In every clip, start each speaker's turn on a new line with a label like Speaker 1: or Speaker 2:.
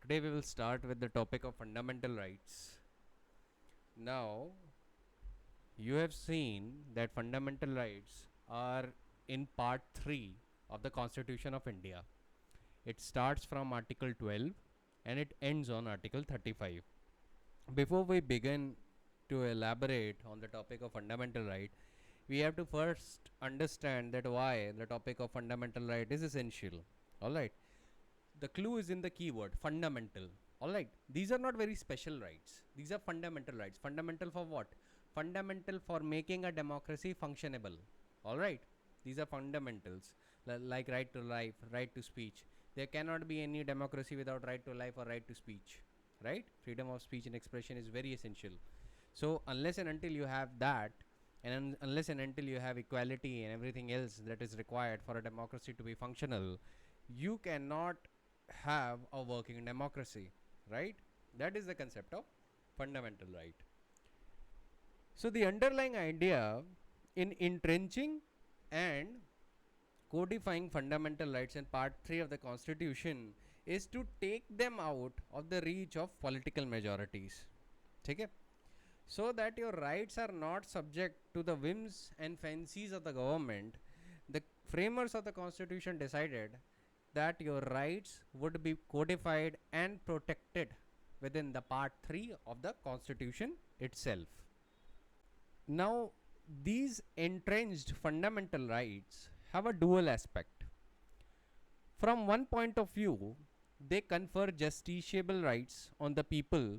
Speaker 1: Today we will start with the topic of fundamental rights. Now, you have seen that fundamental rights are in part 3 of the Constitution of India. It starts from Article 12 and it ends on Article 35. Before we begin to elaborate on the topic of fundamental right, we have to first understand that why the topic of fundamental right is essential. Alright, the clue is in the keyword fundamental. Alright, these are not very special rights, these are fundamental rights. Fundamental for what? Fundamental for making a democracy functionable. Alright, these are fundamentals like right to life, right to speech. There cannot be any democracy without right to life or right to speech, right? Freedom of speech and expression is very essential. So unless and until you have that, and unless and until you have equality and everything else that is required for a democracy to be functional, you cannot have a working democracy, right? That is the concept of fundamental right. So the underlying idea in entrenching and codifying fundamental rights in part 3 of the constitution is to take them out of the reach of political majorities. Okay? So that your rights are not subject to the whims and fancies of the government. The framers of the constitution decided that your rights would be codified and protected within the part 3 of the constitution itself. Now, these entrenched fundamental rights have a dual aspect. From one point of view, they confer justiciable rights on the people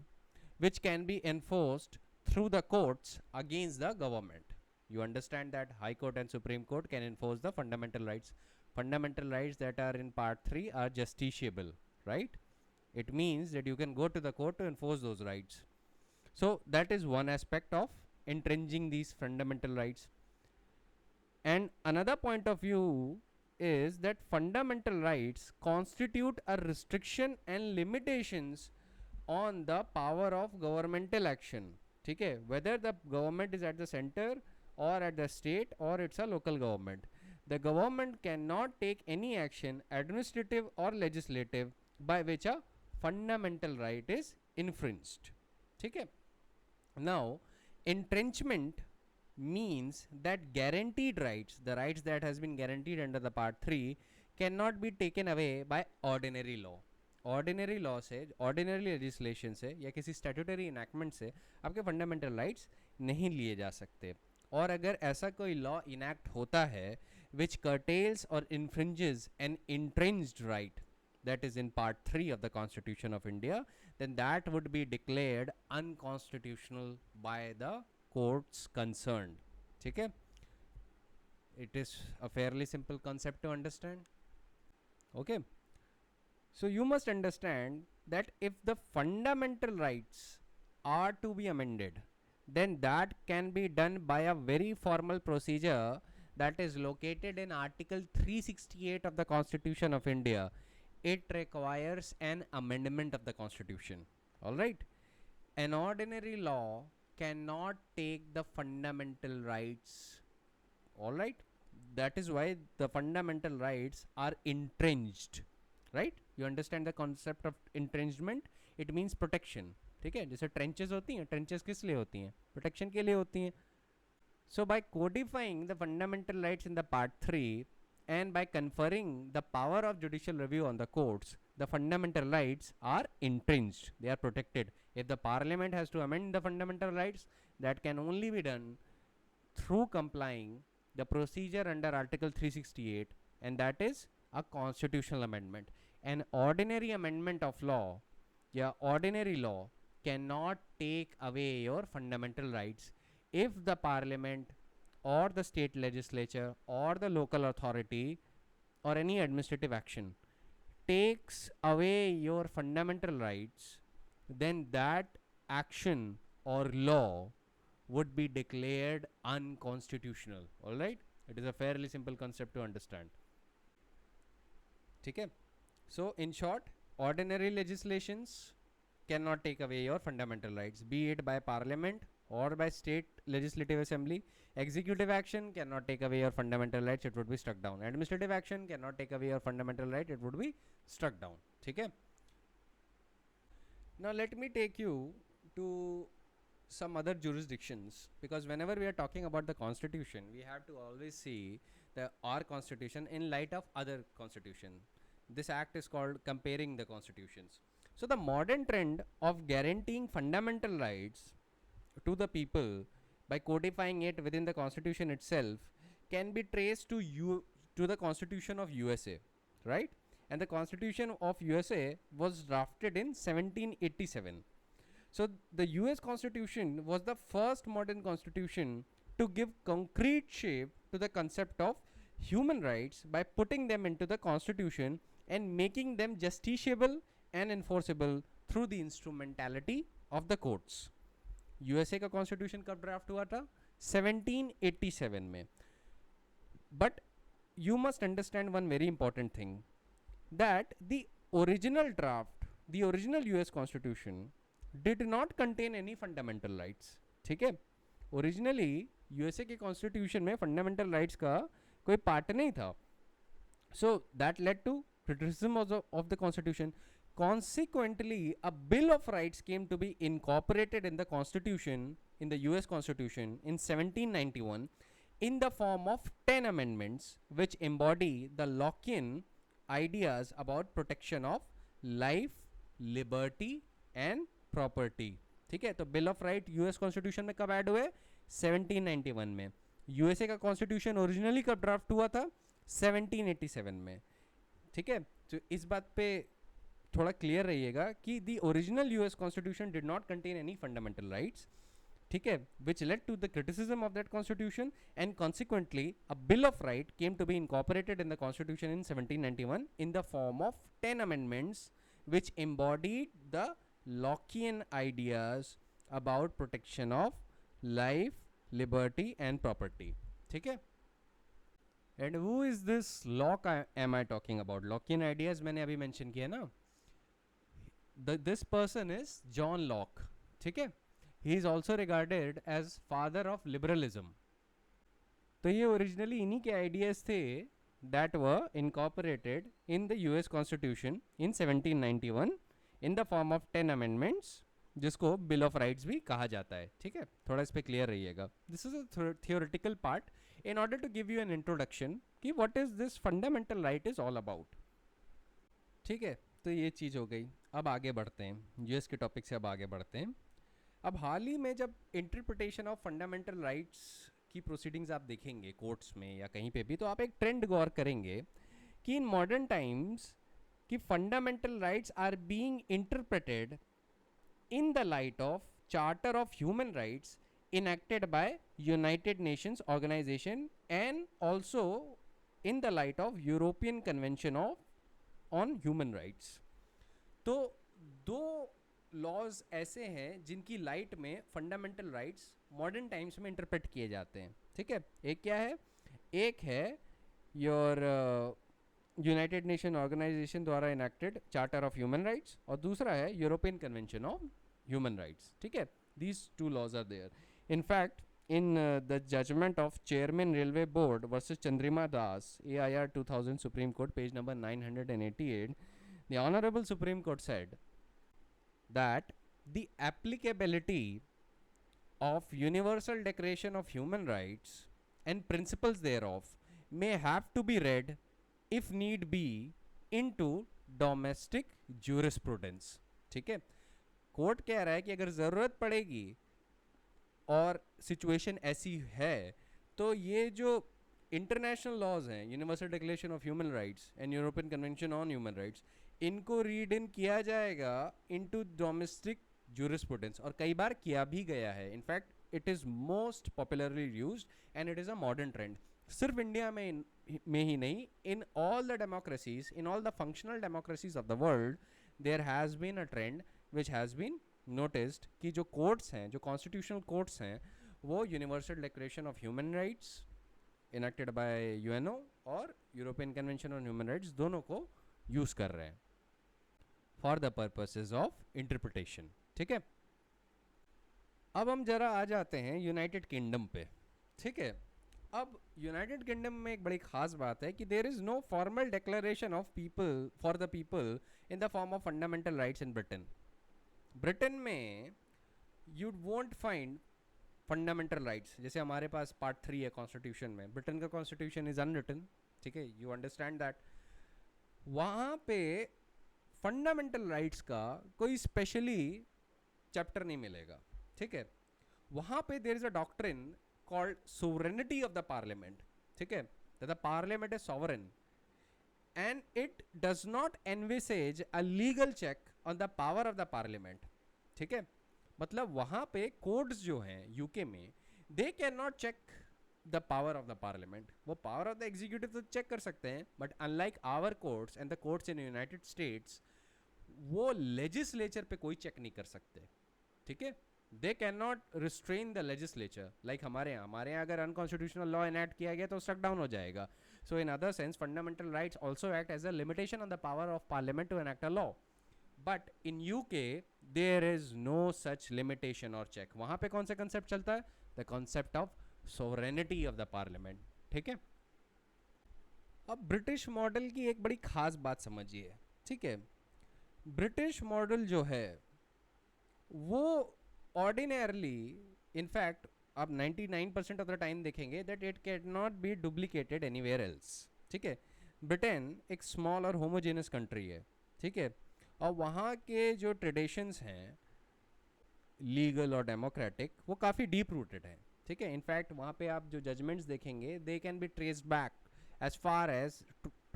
Speaker 1: which can be enforced through the courts against the government. You understand that High Court and Supreme Court can enforce the fundamental rights. Fundamental rights that are in part 3 are justiciable, right? It means that you can go to the court to enforce those rights. So that is one aspect of entrenching these fundamental rights. And another point of view is that fundamental rights constitute a restriction and limitations on the power of governmental action. Okay, whether the government is at the center or at the state or it's a local government, the government cannot take any action, administrative or legislative, by which a fundamental right is infringed. Okay. Now, entrenchment means that guaranteed rights, the rights that has been guaranteed under the part 3, cannot be taken away by ordinary law. Ordinary law से, ordinary legislation से या किसी statutory enactment से आपके fundamental rights नहीं लिए जा सकते. और अगर ऐसा कोई लॉ इनैक्ट होता है विच कर्टेल्स और इन्फ्रिंजेस N entrenched right that is in part 3 of the Constitution of India, then that would be declared unconstitutional by the courts concerned. ठीक है? It is a fairly simple concept to understand. Okay. So you must understand that if the fundamental rights are to be amended, then that can be done by a very formal procedure that is located in Article 368 of the Constitution of India. It requires an amendment of the Constitution. Alright? An ordinary law cannot take the fundamental rights. Alright? That is why the fundamental rights are entrenched. Right? You understand the concept of entrenchment? It means protection. ठीक है, जैसे trenches होती हैं, trenches किस लिए होती हैं? Protection के लिए होती हैं. So by codifying the fundamental rights in the part 3 and by conferring the power of judicial review on the courts, the fundamental rights are entrenched. They are protected. If the parliament has to amend the fundamental rights, that can only be done through complying the procedure under Article 368, and that is a constitutional amendment. An ordinary amendment of law, ordinary law cannot take away your fundamental rights if the parliament or the state legislature or the local authority or any administrative action takes away your fundamental rights, then that action or law would be declared unconstitutional. Alright? It is a fairly simple concept to understand. Okay? So in short, ordinary legislations cannot take away your fundamental rights, be it by parliament or by state legislative assembly. Executive action cannot take away your fundamental rights, it would be struck down. Administrative action cannot take away your fundamental right, it would be struck down. ठीक है? Now let me take you to some other jurisdictions, because whenever we are talking about the constitution, we have to always see our constitution in light of other constitution. This act is called comparing the constitutions. So the modern trend of guaranteeing fundamental rights to the people by codifying it within the constitution itself can be traced to the constitution of USA, right? And the constitution of USA was drafted in 1787. So the US Constitution was the first modern constitution to give concrete shape to the concept of human rights by putting them into the constitution and making them justiciable and enforceable through the instrumentality of the courts. USA का constitution कब draft हुआ था? 1787 में. But you must understand one very important thing, that the original draft, the original US Constitution did not contain any fundamental rights. ठीक है, originally USA के constitution में fundamental rights का कोई पार्ट नहीं था. So that led to criticism of the constitution. Consequently, a bill of rights came to be incorporated in the constitution, in the US Constitution in 1791 in the form of 10 amendments which embody the Lockean ideas about protection of life, liberty and property. ठीक है, तो bill of right US constitution में कब add हुए? 1791 में. USA का constitution originally कब draft हुआ था? 1787 में. ठीक है, तो इस बात पे थोड़ा क्लियर रहिएगा कि the original US constitution did not contain any fundamental rights. ठीक है, which led to the criticism of that constitution and consequently a bill of right came to be incorporated in the constitution in 1791 in the form of 10 amendments which embodied the Lockean ideas about protection of life, liberty and property. ठीक है, and who is this Locke am I talking about? Lockean ideas मैंने अभी mention किया ना. This person is John Locke. ठीक है, he is also regarded as father of liberalism. तो ये ओरिजिनली इन्हीं के आइडियाज थे that were incorporated in the US Constitution in 1791 in the form of 10 amendments, जिसको बिल ऑफ राइट्स भी कहा जाता है. ठीक है, थोड़ा इस पे क्लियर रहिएगा. This is a theoretical part in order to give you an introduction कि what is this fundamental right is all about. ठीक है, तो ये चीज़ हो गई. अब आगे बढ़ते हैं, यूएस के टॉपिक से अब आगे बढ़ते हैं. अब हाल ही में जब इंटरप्रिटेशन ऑफ फंडामेंटल राइट्स की प्रोसीडिंग्स आप देखेंगे कोर्ट्स में या कहीं पे भी, तो आप एक ट्रेंड गौर करेंगे कि इन मॉडर्न टाइम्स कि fundamental rights are being interpreted in the light of charter of human rights enacted by United Nations Organization and also in the light of European Convention on Human Rights. तो दो laws ऐसे हैं जिनकी light में fundamental rights modern times में interpret किए जाते हैं. ठीक है, एक क्या है? एक है योर यूनाइटेड नेशन ऑर्गेनाइजेशन द्वारा enacted charter of human rights और दूसरा है European convention of human rights. ठीक है, these two laws are there. In fact, in the judgment of Chairman Railway Board versus Chandrima Das, AIR 2000 Supreme Court, page number 988, the Honorable Supreme Court said that the applicability of Universal Declaration of Human Rights and principles thereof may have to be read, if need be, into domestic jurisprudence. ठीक है, court कह रहा है कि अगर ज़रूरत पड़ेगी और सिचुएशन ऐसी है तो ये जो इंटरनेशनल लॉज हैं, universal declaration of human rights and European convention on human rights, इनको रीड इन किया जाएगा इनटू डोमेस्टिक ज्यूरिस्प्रूडेंस, और कई बार किया भी गया है. In fact it is most popularly used and it is a modern trend. सिर्फ इंडिया में ही नहीं, in all the democracies, in all the functional democracies of the world, there has been a trend which has been noticed कि जो courts हैं, जो constitutional courts हैं, वो universal declaration of human rights enacted by UNO और European convention on human rights दोनों को use कर रहे हैं for the purposes of interpretation. ठीक है, अब हम जरा आ जाते हैं यूनाइटेड किंगडम पे. ठीक है, अब यूनाइटेड किंगडम में एक बड़ी खास बात है कि there is no formal declaration of people for the people in the form of fundamental rights in Britain. Britain में you won't find fundamental rights जैसे हमारे पास पार्ट 3 है कॉन्स्टिट्यूशन में. ब्रिटेन का कॉन्स्टिट्यूशन इज अनरिटन, ठीक है, यू अंडरस्टैंड दैट. वहाँ पे फंडामेंटल राइट्स का कोई स्पेशली चैप्टर नहीं मिलेगा, ठीक है. वहाँ पे there is a doctrine called sovereignty of the parliament, ठीक है, the parliament is sovereign and it does not envisage a legal check on the power of the parliament, ठीक है. मतलब वहाँ पे कोर्ट्स जो हैं यूके में they can not check the power of the parliament. वो पावर ऑफ द एग्जीक्यूटिव तो चेक कर सकते हैं, but unlike our courts and the courts in United States, वो लेजिस्लेचर पे कोई चेक नहीं कर सकते, ठीक है. They can not restrain the legislature like हमारे यहाँ अगर अनकॉन्स्टिट्यूशनल लॉ इनैक्ट किया गया तो स्टक डाउन हो जाएगा. So in other sense, fundamental rights also act as a limitation on the power of parliament to enact a law. But in UK, there is no such limitation or check. वहाँ पे कौन सा concept चलता है? The concept of sovereignty of the parliament. ठीक है? अब British model की एक बड़ी खास बात समझिए, ठीक है. ब्रिटिश मॉडल जो है वो ऑर्डिनरली, इनफैक्ट आप 99% ऑफ द टाइम देखेंगे that it can not be duplicated anywhere else, ठीक है. ब्रिटेन एक स्मॉल और होमोजेनस कंट्री है, ठीक है, और वहाँ के जो ट्रेडिशंस हैं लीगल और डेमोक्रेटिक वो काफ़ी डीप रूटेड हैं, ठीक है. इनफैक्ट वहाँ पे आप जो जजमेंट्स देखेंगे they can be traced back as far as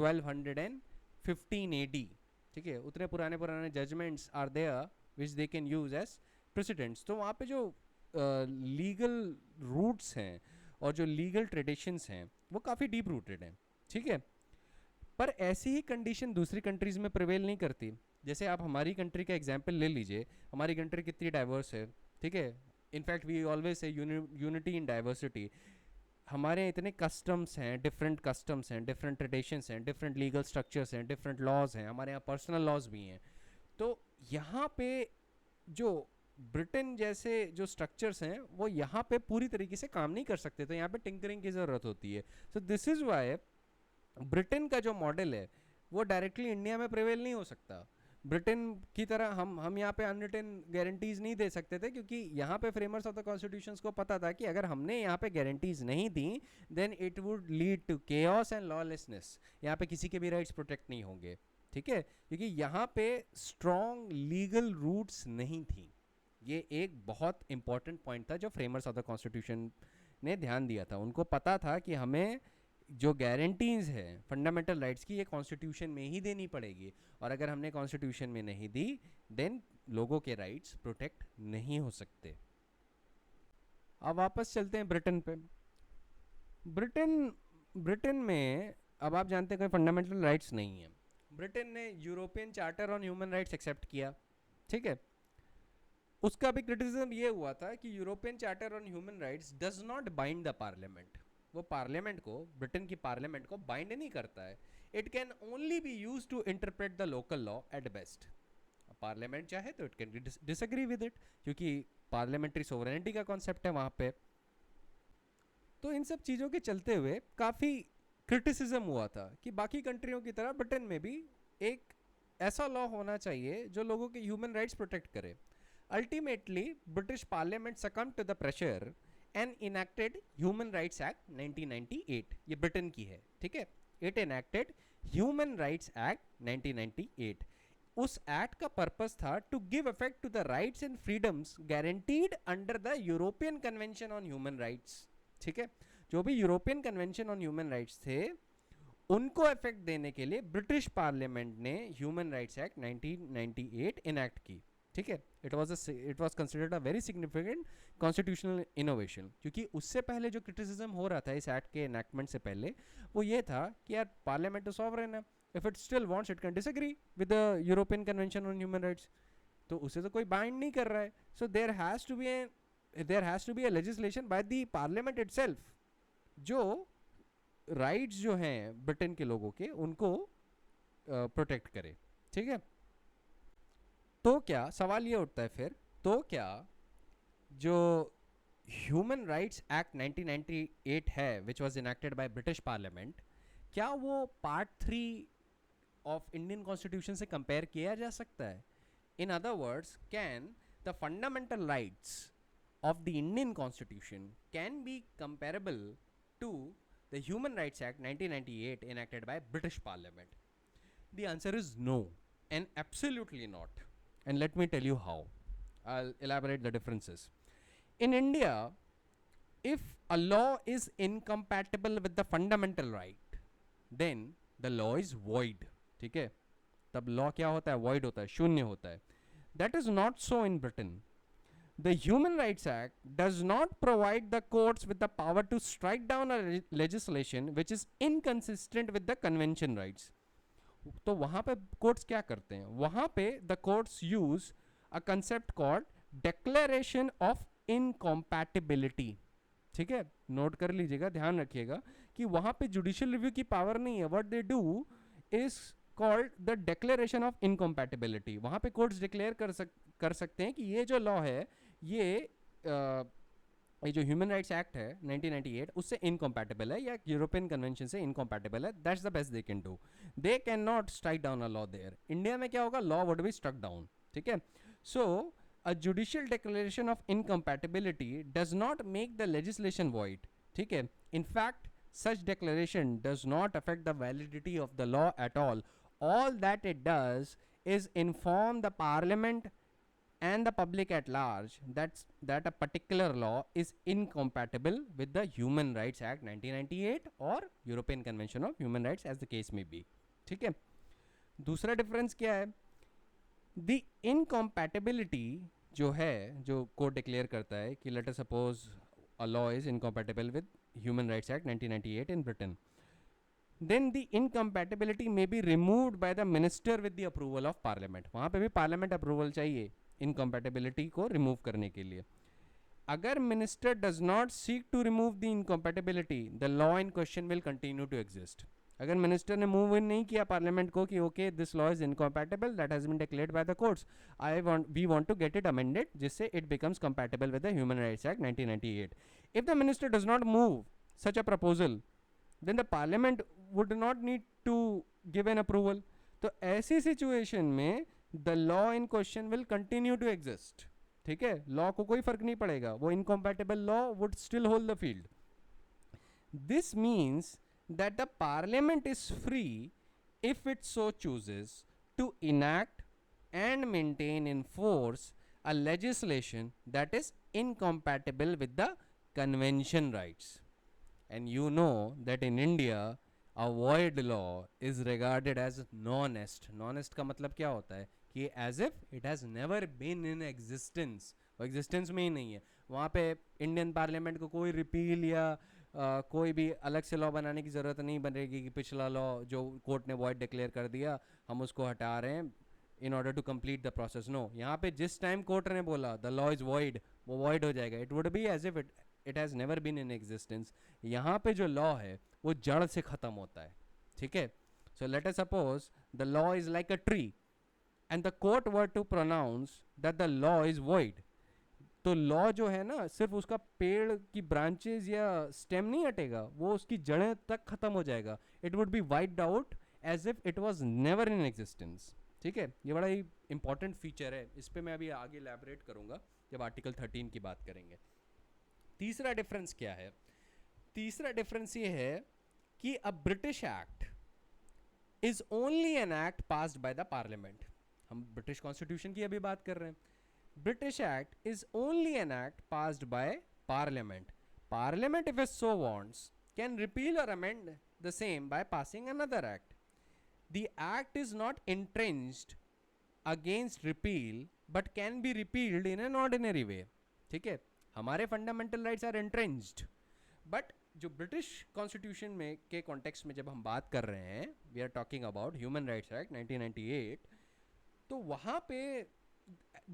Speaker 1: 1215 AD, ठीक है. उतने पुराने judgments are there which they can use as precedents. तो वहाँ पे जो लीगल रूट्स हैं और जो लीगल ट्रेडिशंस हैं वो काफ़ी डीप रूटेड हैं, ठीक है. पर ऐसी ही कंडीशन दूसरी कंट्रीज़ में प्रिवेल नहीं करती. जैसे आप हमारी कंट्री का एग्जांपल ले लीजिए, हमारी कंट्री कितनी डाइवर्स है, ठीक है. In fact we always say unity in diversity. हमारे यहाँ इतने कस्टम्स हैं, डिफरेंट ट्रेडिशंस हैं, डिफरेंट लीगल स्ट्रक्चर्स हैं, डिफरेंट लॉज हैं, हमारे यहाँ पर्सनल लॉज भी हैं. तो यहाँ पे जो ब्रिटेन जैसे जो स्ट्रक्चर्स हैं वो यहाँ पे पूरी तरीके से काम नहीं कर सकते, तो यहाँ पे टिंकरिंग की ज़रूरत होती है. So this is why Britain का जो मॉडल है वो डायरेक्टली इंडिया में प्रिवेल नहीं हो सकता. ब्रिटेन की तरह हम यहाँ पे अनरिटन गारंटीज नहीं दे सकते थे, क्योंकि यहाँ पे फ्रेमर्स ऑफ द कॉन्स्टिट्यूशंस को पता था कि अगर हमने यहाँ पे गारंटीज नहीं दी then it would lead to chaos and lawlessness. यहाँ पे किसी के भी राइट्स प्रोटेक्ट नहीं होंगे, ठीक है, क्योंकि यहाँ पे स्ट्रॉन्ग लीगल रूट्स नहीं थी. ये एक बहुत इंपॉर्टेंट पॉइंट था जो फ्रेमर्स ऑफ द कॉन्स्टिट्यूशन ने ध्यान दिया था. उनको पता था कि हमें जो गारंटीज है फंडामेंटल राइट्स की ये कॉन्स्टिट्यूशन में ही देनी पड़ेगी, और अगर हमने कॉन्स्टिट्यूशन में नहीं दी देन लोगों के राइट्स प्रोटेक्ट नहीं हो सकते. अब वापस चलते हैं ब्रिटेन पे. ब्रिटेन में अब आप जानते हैं कोई फंडामेंटल राइट्स नहीं है. ब्रिटेन ने European charter on human rights accept किया, ठीक है. उसका भी क्रिटिसिज्म ये हुआ था कि European charter on human rights does not bind the parliament. वो पार्लियामेंट को, ब्रिटेन की पार्लियामेंट को बाइंड नहीं करता है. It can only be use to interpret the local law at best. Parliament चाहे तो it can disagree with it, क्योंकि पार्लियामेंट्री सोवरेनिटी का कॉन्सेप्ट है वहाँ पे. तो इन सब चीज़ों के चलते हुए काफ़ी क्रिटिसिज्म हुआ था कि बाकी कंट्रियों की तरह ब्रिटेन में भी एक ऐसा लॉ होना चाहिए जो लोगों के ह्यूमन राइट्स प्रोटेक्ट करे. Ultimately, British Parliament succumbed to the pressure and enacted Human Rights Act 1998. ये ब्रिटेन की है, ठीक है. It enacted Human Rights Act 1998. उस एक्ट का पर्पस था to give effect to the rights and freedoms guaranteed under the European convention on human rights, ठीक है. जो भी European convention on human rights थे उनको इफेक्ट देने के लिए ब्रिटिश पार्लियामेंट ने ह्यूमन राइट्स एक्ट 1998 इनैक्ट की, ठीक है. It was considered a very significant constitutional innovation, क्योंकि उससे पहले जो क्रिटिसिज्म हो रहा था इस एक्ट के एनैक्टमेंट से पहले वो ये था कि यार पार्लियामेंट तो सॉवरेन है, if it still wants it can disagree with the European convention on human rights. तो उसे तो कोई बाइंड नहीं कर रहा है. So there has to be a legislation by the parliament itself जो राइट्स जो हैं ब्रिटेन के लोगों के उनको प्रोटेक्ट करे, ठीक है. तो क्या सवाल ये उठता है फिर, तो क्या जो ह्यूमन राइट्स एक्ट 1998 है which was enacted by British parliament, क्या वो पार्ट 3 ऑफ इंडियन कॉन्स्टिट्यूशन से कंपेयर किया जा सकता है? In other words, can the fundamental rights of the Indian Constitution can be comparable to the Human Rights Act 1998 enacted by British Parliament? The answer is no, and absolutely not. And let me tell you how. I'll elaborate the differences. In India, if a law is incompatible with the fundamental right, then the law is void. ठीक है, तब law क्या होता है? void होता है, शून्य होता है. That is not so in Britain. The Human Rights Act does not provide the courts with the power to strike down a legislation which is inconsistent with the convention rights. तो वहाँ पे courts क्या करते हैं? वहाँ पे the courts use a concept called declaration of incompatibility. ठीक है, नोट कर लीजिएगा, ध्यान रखिएगा कि वहाँ पे जुडिशियल रिव्यू की पावर नहीं है. What they do is called the declaration of incompatibility. वहाँ पे कोर्ट्स डिक्लेयर कर सकते हैं कि ये जो लॉ है, ये जो ह्यूमन राइट्स एक्ट है 1998 उससे इनकम्पैटिबल है या यूरोपियन कन्वेंशन से इनकम्पैटिबल है. That's the best they can do. They can not strike down a law there. India में क्या होगा? Law would be struck down. ठीक है. सो a judicial declaration of incompatibility does not make the legislation void. ठीक है. In fact, such declaration does not affect the validity of the law at all. All that it does is inform the parliament and the public at large that a particular law is incompatible with the Human Rights Act 1998 or European Convention of Human Rights as the case may be. ठीक है. दूसरा difference क्या है? The incompatibility जो है, जो court declare करता है कि let us suppose a law is incompatible with human rights act 1998 in Britain, then the incompatibility may be removed by the minister with the approval of parliament. वहाँ पे भी parliament approval चाहिए incompatibility को remove करने के लिए. अगर minister does not seek to remove the incompatibility, the law in question will continue to exist. अगर मिनिस्टर ने मूव इन नहीं किया पार्लियामेंट को कि okay this law is incompatible, that has been declared by the courts, we want to get it amended जिससे it becomes compatible with the human rights act 1998. If the minister does not move such a proposal, then the parliament would not need to give an approval. तो ऐसी situation में the law in question will continue to exist. ठीक है, law को कोई फर्क नहीं पड़ेगा, वो incompatible law would still hold the field. This means that the parliament is free, if it so chooses, to enact and maintain in force a legislation that is incompatible with the convention rights. And you know that in India a void law is regarded as non-est. Non-est का मतलब क्या होता है कि as if it has never been in existence. वो existence में ही नहीं है. वहाँ पे इंडियन पार्लियामेंट को कोई रिपील या कोई भी अलग से लॉ बनाने की ज़रूरत नहीं बनेगी कि पिछला लॉ जो कोर्ट ने वॉइड डिक्लेयर कर दिया हम उसको हटा रहे हैं in order to complete the process. No, यहाँ पे जिस टाइम कोर्ट ने बोला द लॉ इज वॉइड, वो वॉइड हो जाएगा. It would be as if it has never been in existence. यहाँ पे जो लॉ है वो जड़ से ख़त्म होता है. ठीक है. So let us suppose the law is like a tree and the court were to pronounce that the law is void. तो लॉ जो है ना, सिर्फ उसका पेड़ की ब्रांचेस या स्टेम नहीं हटेगा, वो उसकी जड़ें तक खत्म हो जाएगा. It would be wiped out as if it was never in existence. ठीक है, ये बड़ा ही इंपॉर्टेंट फीचर है. इस पे मैं अभी आगे एलैबोरेट करूंगा जब आर्टिकल 13 की बात करेंगे. तीसरा डिफरेंस क्या है? तीसरा डिफरेंस ये है कि a British act is only an act passed by the parliament. हम ब्रिटिश कॉन्स्टिट्यूशन की अभी बात कर रहे हैं. British Act is only an act passed by Parliament. Parliament, if it so wants, can repeal or amend the same by passing another act. The act is not entrenched against repeal, but can be repealed in an ordinary way. ठीक है, हमारे fundamental rights are entrenched, but जो British constitution में के context में जब हम बात कर रहे हैं, we are talking about human rights act 1998, तो वहाँ पे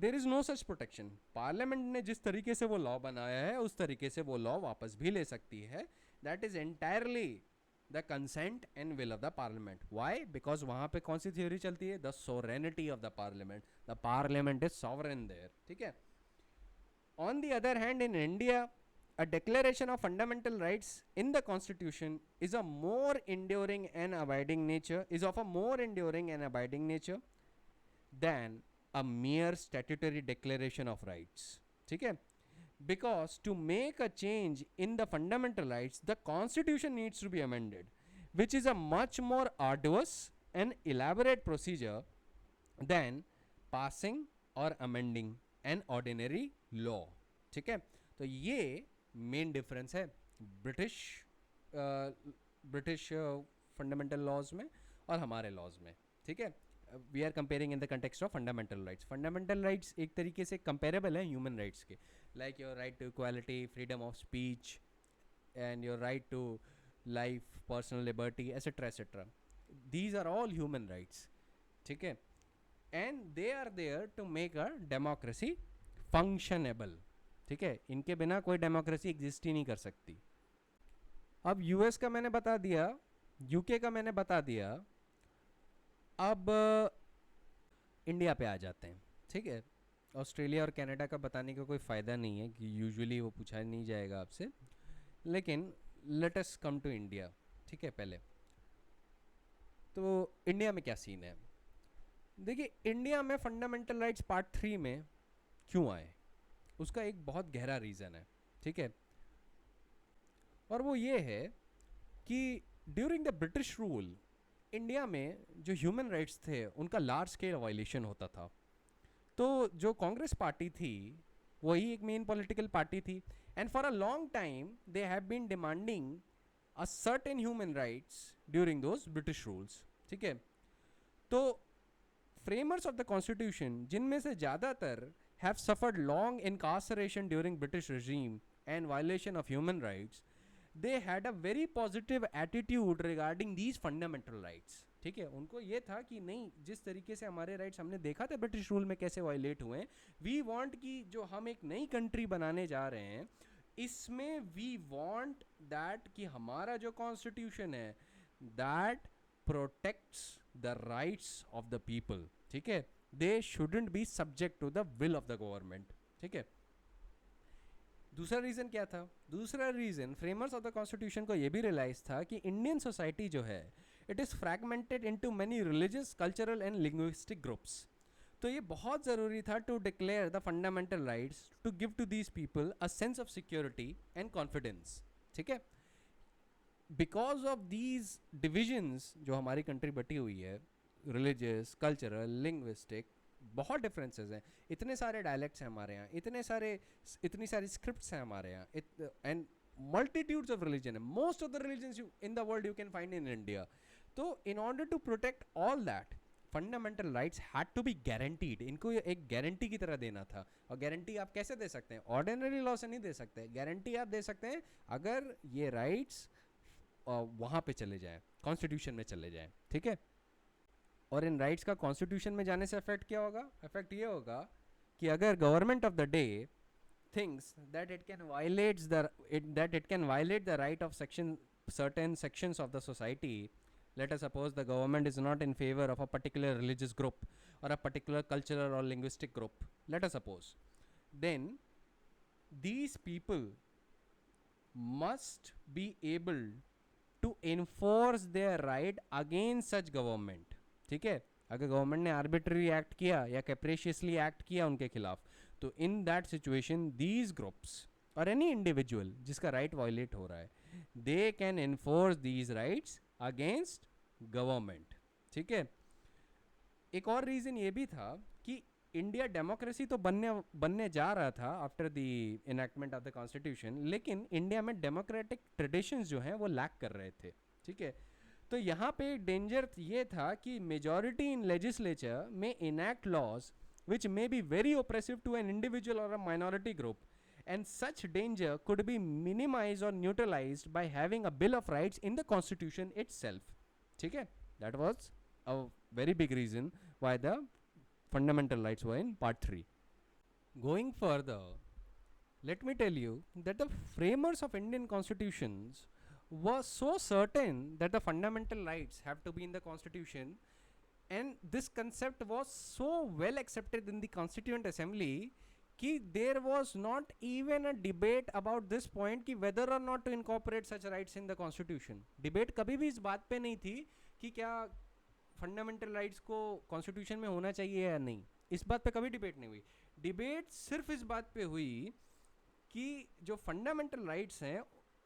Speaker 1: there is no such protection. Parliament ने जिस तरीके से वो लॉ बनाया है उस तरीके से वो लॉ वापस भी ले सकती है. That is entirely the consent and will of the parliament. Why? Because वहाँ पे कौन सी थ्योरी चलती है? The sovereignty of the parliament. The parliament is sovereign there. ठीक है. On the other hand, in India a declaration of fundamental rights in the constitution is a more enduring and abiding nature, is of a more enduring and abiding nature than a mere statutory declaration of rights. ठीक है, because to make a change in the fundamental rights, the constitution needs to be amended, which is a much more arduous and elaborate procedure than passing or amending an ordinary law. ठीक है, तो ये main difference है British fundamental laws में और हमारे laws में. ठीक है, we are comparing in the context of fundamental rights. Fundamental rights एक तरीके से कंपेरेबल है ह्यूमन राइट्स के, like your right to equality, freedom of speech and your right to life, personal liberty, etcetera etcetera. These are all human rights. ठीक है, and they are there to make a democracy functionable. ठीक है, इनके बिना कोई democracy exist ही नहीं कर सकती. अब यूएस का मैंने बता दिया, यूके का मैंने बता दिया, अब इंडिया पे आ जाते हैं. ठीक है, ऑस्ट्रेलिया और कनाडा का बताने का कोई फ़ायदा नहीं है कि यूजुअली वो पूछा नहीं जाएगा आपसे, लेकिन let us come to India. ठीक है, पहले तो इंडिया में क्या सीन है. देखिए, इंडिया में फंडामेंटल राइट्स पार्ट 3 में क्यों आए, उसका एक बहुत गहरा रीज़न है. ठीक है, और वो ये है कि during the British rule India में जो ह्यूमन राइट्स थे उनका लार्ज स्केल वायलेशन होता था. तो जो कांग्रेस पार्टी थी वही एक मेन पॉलिटिकल पार्टी थी, and for a long time they have been demanding a certain human rights during those British rules. ठीक है, तो फ्रेमर्स ऑफ द कॉन्स्टिट्यूशन, जिनमें से ज़्यादातर have suffered long इनकार्सरेशन during British regime and violation of human rights, they had a very positive attitude regarding these fundamental rights. ठीक है, उनको ये था कि नहीं, जिस तरीके से हमारे राइट्स हमने देखा था ब्रिटिश रूल में कैसे वायलेट हुए हैं, वी वांट कि जो हम एक नई कंट्री बनाने जा रहे हैं इसमें वी वांट दैट कि हमारा जो कॉन्स्टिट्यूशन है that protects the rights of the people. ठीक है, they shouldn't be subject to the will of the government. ठीक है, दूसरा रीज़न क्या था. दूसरा reason, framers of the constitution को ये भी रियलाइज था कि इंडियन सोसाइटी जो है it is fragmented into many religious, cultural and linguistic groups. तो ये बहुत ज़रूरी था to declare the fundamental rights to give to these people a sense of security and confidence. ठीक है, बिकॉज ऑफ दीज डिविजन्स जो हमारी कंट्री बटी हुई है, रिलीजियस, कल्चरल, लिंग्विस्टिक, बहुत डिफरेंसेस हैं. इतने सारे डायलेक्ट्स हैं हमारे यहाँ, इतनी सारी स्क्रिप्ट्स हैं हमारे यहाँ, एंड मल्टीट्यूड्स ऑफ रिलीजन है. Most of the religions in the world you can find in India. तो in order to protect all that, fundamental rights had to be guaranteed. इनको एक गारंटी की तरह देना था. और गारंटी आप कैसे दे सकते हैं, ऑर्डिनरी लॉ से नहीं दे सकते. गारंटी आप दे सकते हैं अगर ये राइट्स वहाँ पे चले जाएं, कॉन्स्टिट्यूशन में चले जाएं. ठीक है, और इन राइट्स का कॉन्स्टिट्यूशन में जाने से इफेक्ट क्या होगा. इफेक्ट ये होगा कि अगर government of the day thinks that it can violate the right of certain sections of the society, let us suppose the government is not in favor of a particular religious group or a particular cultural or linguistic group, let us suppose, then these people must be able to enforce their right against such government. ठीक है, अगर government ने arbitrary act किया या कैप्रेशियसली act किया उनके खिलाफ, तो in that situation these groups और एनी इंडिविजुअल जिसका राइट वायलेट हो रहा है, they can enforce these rights against government. ठीक है, एक और रीज़न ये भी था कि इंडिया डेमोक्रेसी तो बनने जा रहा था after the enactment of the constitution, लेकिन इंडिया में डेमोक्रेटिक ट्रेडिशंस जो हैं वो लैक कर रहे थे. ठीक है, तो यहाँ पे डेंजर ये था कि मेजॉरिटी इन लेजिस्लेचर में enact laws which may be very oppressive to an individual और a minority group, and such danger could be minimized or neutralized by having a bill of rights in the constitution itself. ठीक है, that was a very big reason why the fundamental rights were in part 3. Going further, let me tell you that the framers of Indian constitutions were so certain that the fundamental rights have to be in the constitution, and this concept was so well accepted in the Constituent Assembly कि there was not even a debate about this point कि whether or not to incorporate such rights in the constitution. Debate कभी भी इस बात पे नहीं थी कि क्या फंडामेंटल राइट्स को कॉन्स्टिट्यूशन में होना चाहिए या नहीं. इस बात पे कभी डिबेट नहीं हुई. डिबेट सिर्फ इस बात पे हुई कि जो फंडामेंटल राइट्स हैं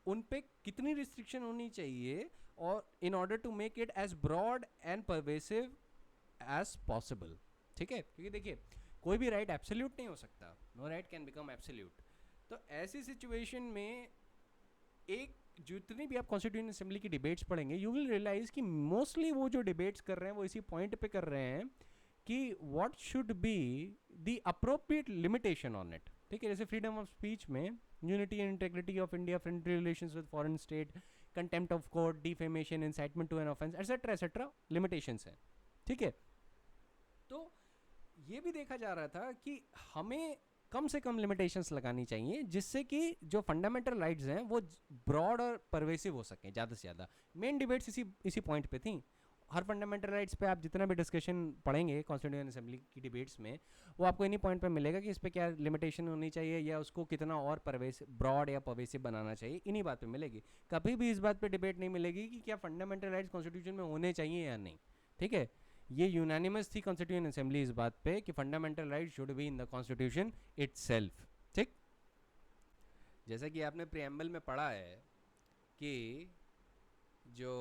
Speaker 1: उन पे कितनी रिस्ट्रिक्शन होनी चाहिए और in order to make it as broad and pervasive as possible. ठीक है, क्योंकि देखिए कोई भी राइट एब्सोल्यूट नहीं हो सकता. No right can become absolute. तो ऐसी सिचुएशन में एक जितनी भी आप कॉन्स्टिट्यूएंट असेंबली की डिबेट्स पढ़ेंगे यू विल रियलाइज कि मोस्टली वो जो डिबेट्स कर रहे हैं वो इसी पॉइंट पे कर रहे हैं कि what should be the appropriate limitation on it. ठीक है, जैसे फ्रीडम ऑफ स्पीच में unity and integrity of India, friendly relations with foreign state, contempt of court, defamation, incitement to an offence, etcetera limitations हैं. ठीक है, तो ये भी देखा जा रहा था कि हमें कम से कम लिमिटेशंस लगानी चाहिए जिससे कि जो फंडामेंटल राइट्स हैं वो ब्रॉड और परवेसिव हो सकें ज़्यादा से ज़्यादा. मेन डिबेट्स इसी पॉइंट पे थी. हर फंडामेंटल राइट्स पे आप जितना भी डिस्कशन पढ़ेंगे कॉन्स्टिट्यूएंट असेंबली की डिबेट्स में वो आपको इन्हीं पॉइंट पे मिलेगा कि इस पर क्या लिमिटेशन होनी चाहिए या उसको कितना और परवेसिव, ब्रॉड या परवेसिव बनाना चाहिए. इन्हीं बात पे मिलेगी. कभी भी इस बात पे डिबेट नहीं मिलेगी कि क्या फंडामेंटल राइट्स कॉन्स्टिट्यूशन में होने चाहिए या नहीं. ठीक है, ये यूनानिमस थी कॉन्स्टिट्यूएंट असेंबली इस बात पे कि fundamental right should be in the constitution itself. ठीक, जैसा कि आपने प्रीएम्बल में पढ़ा है कि जो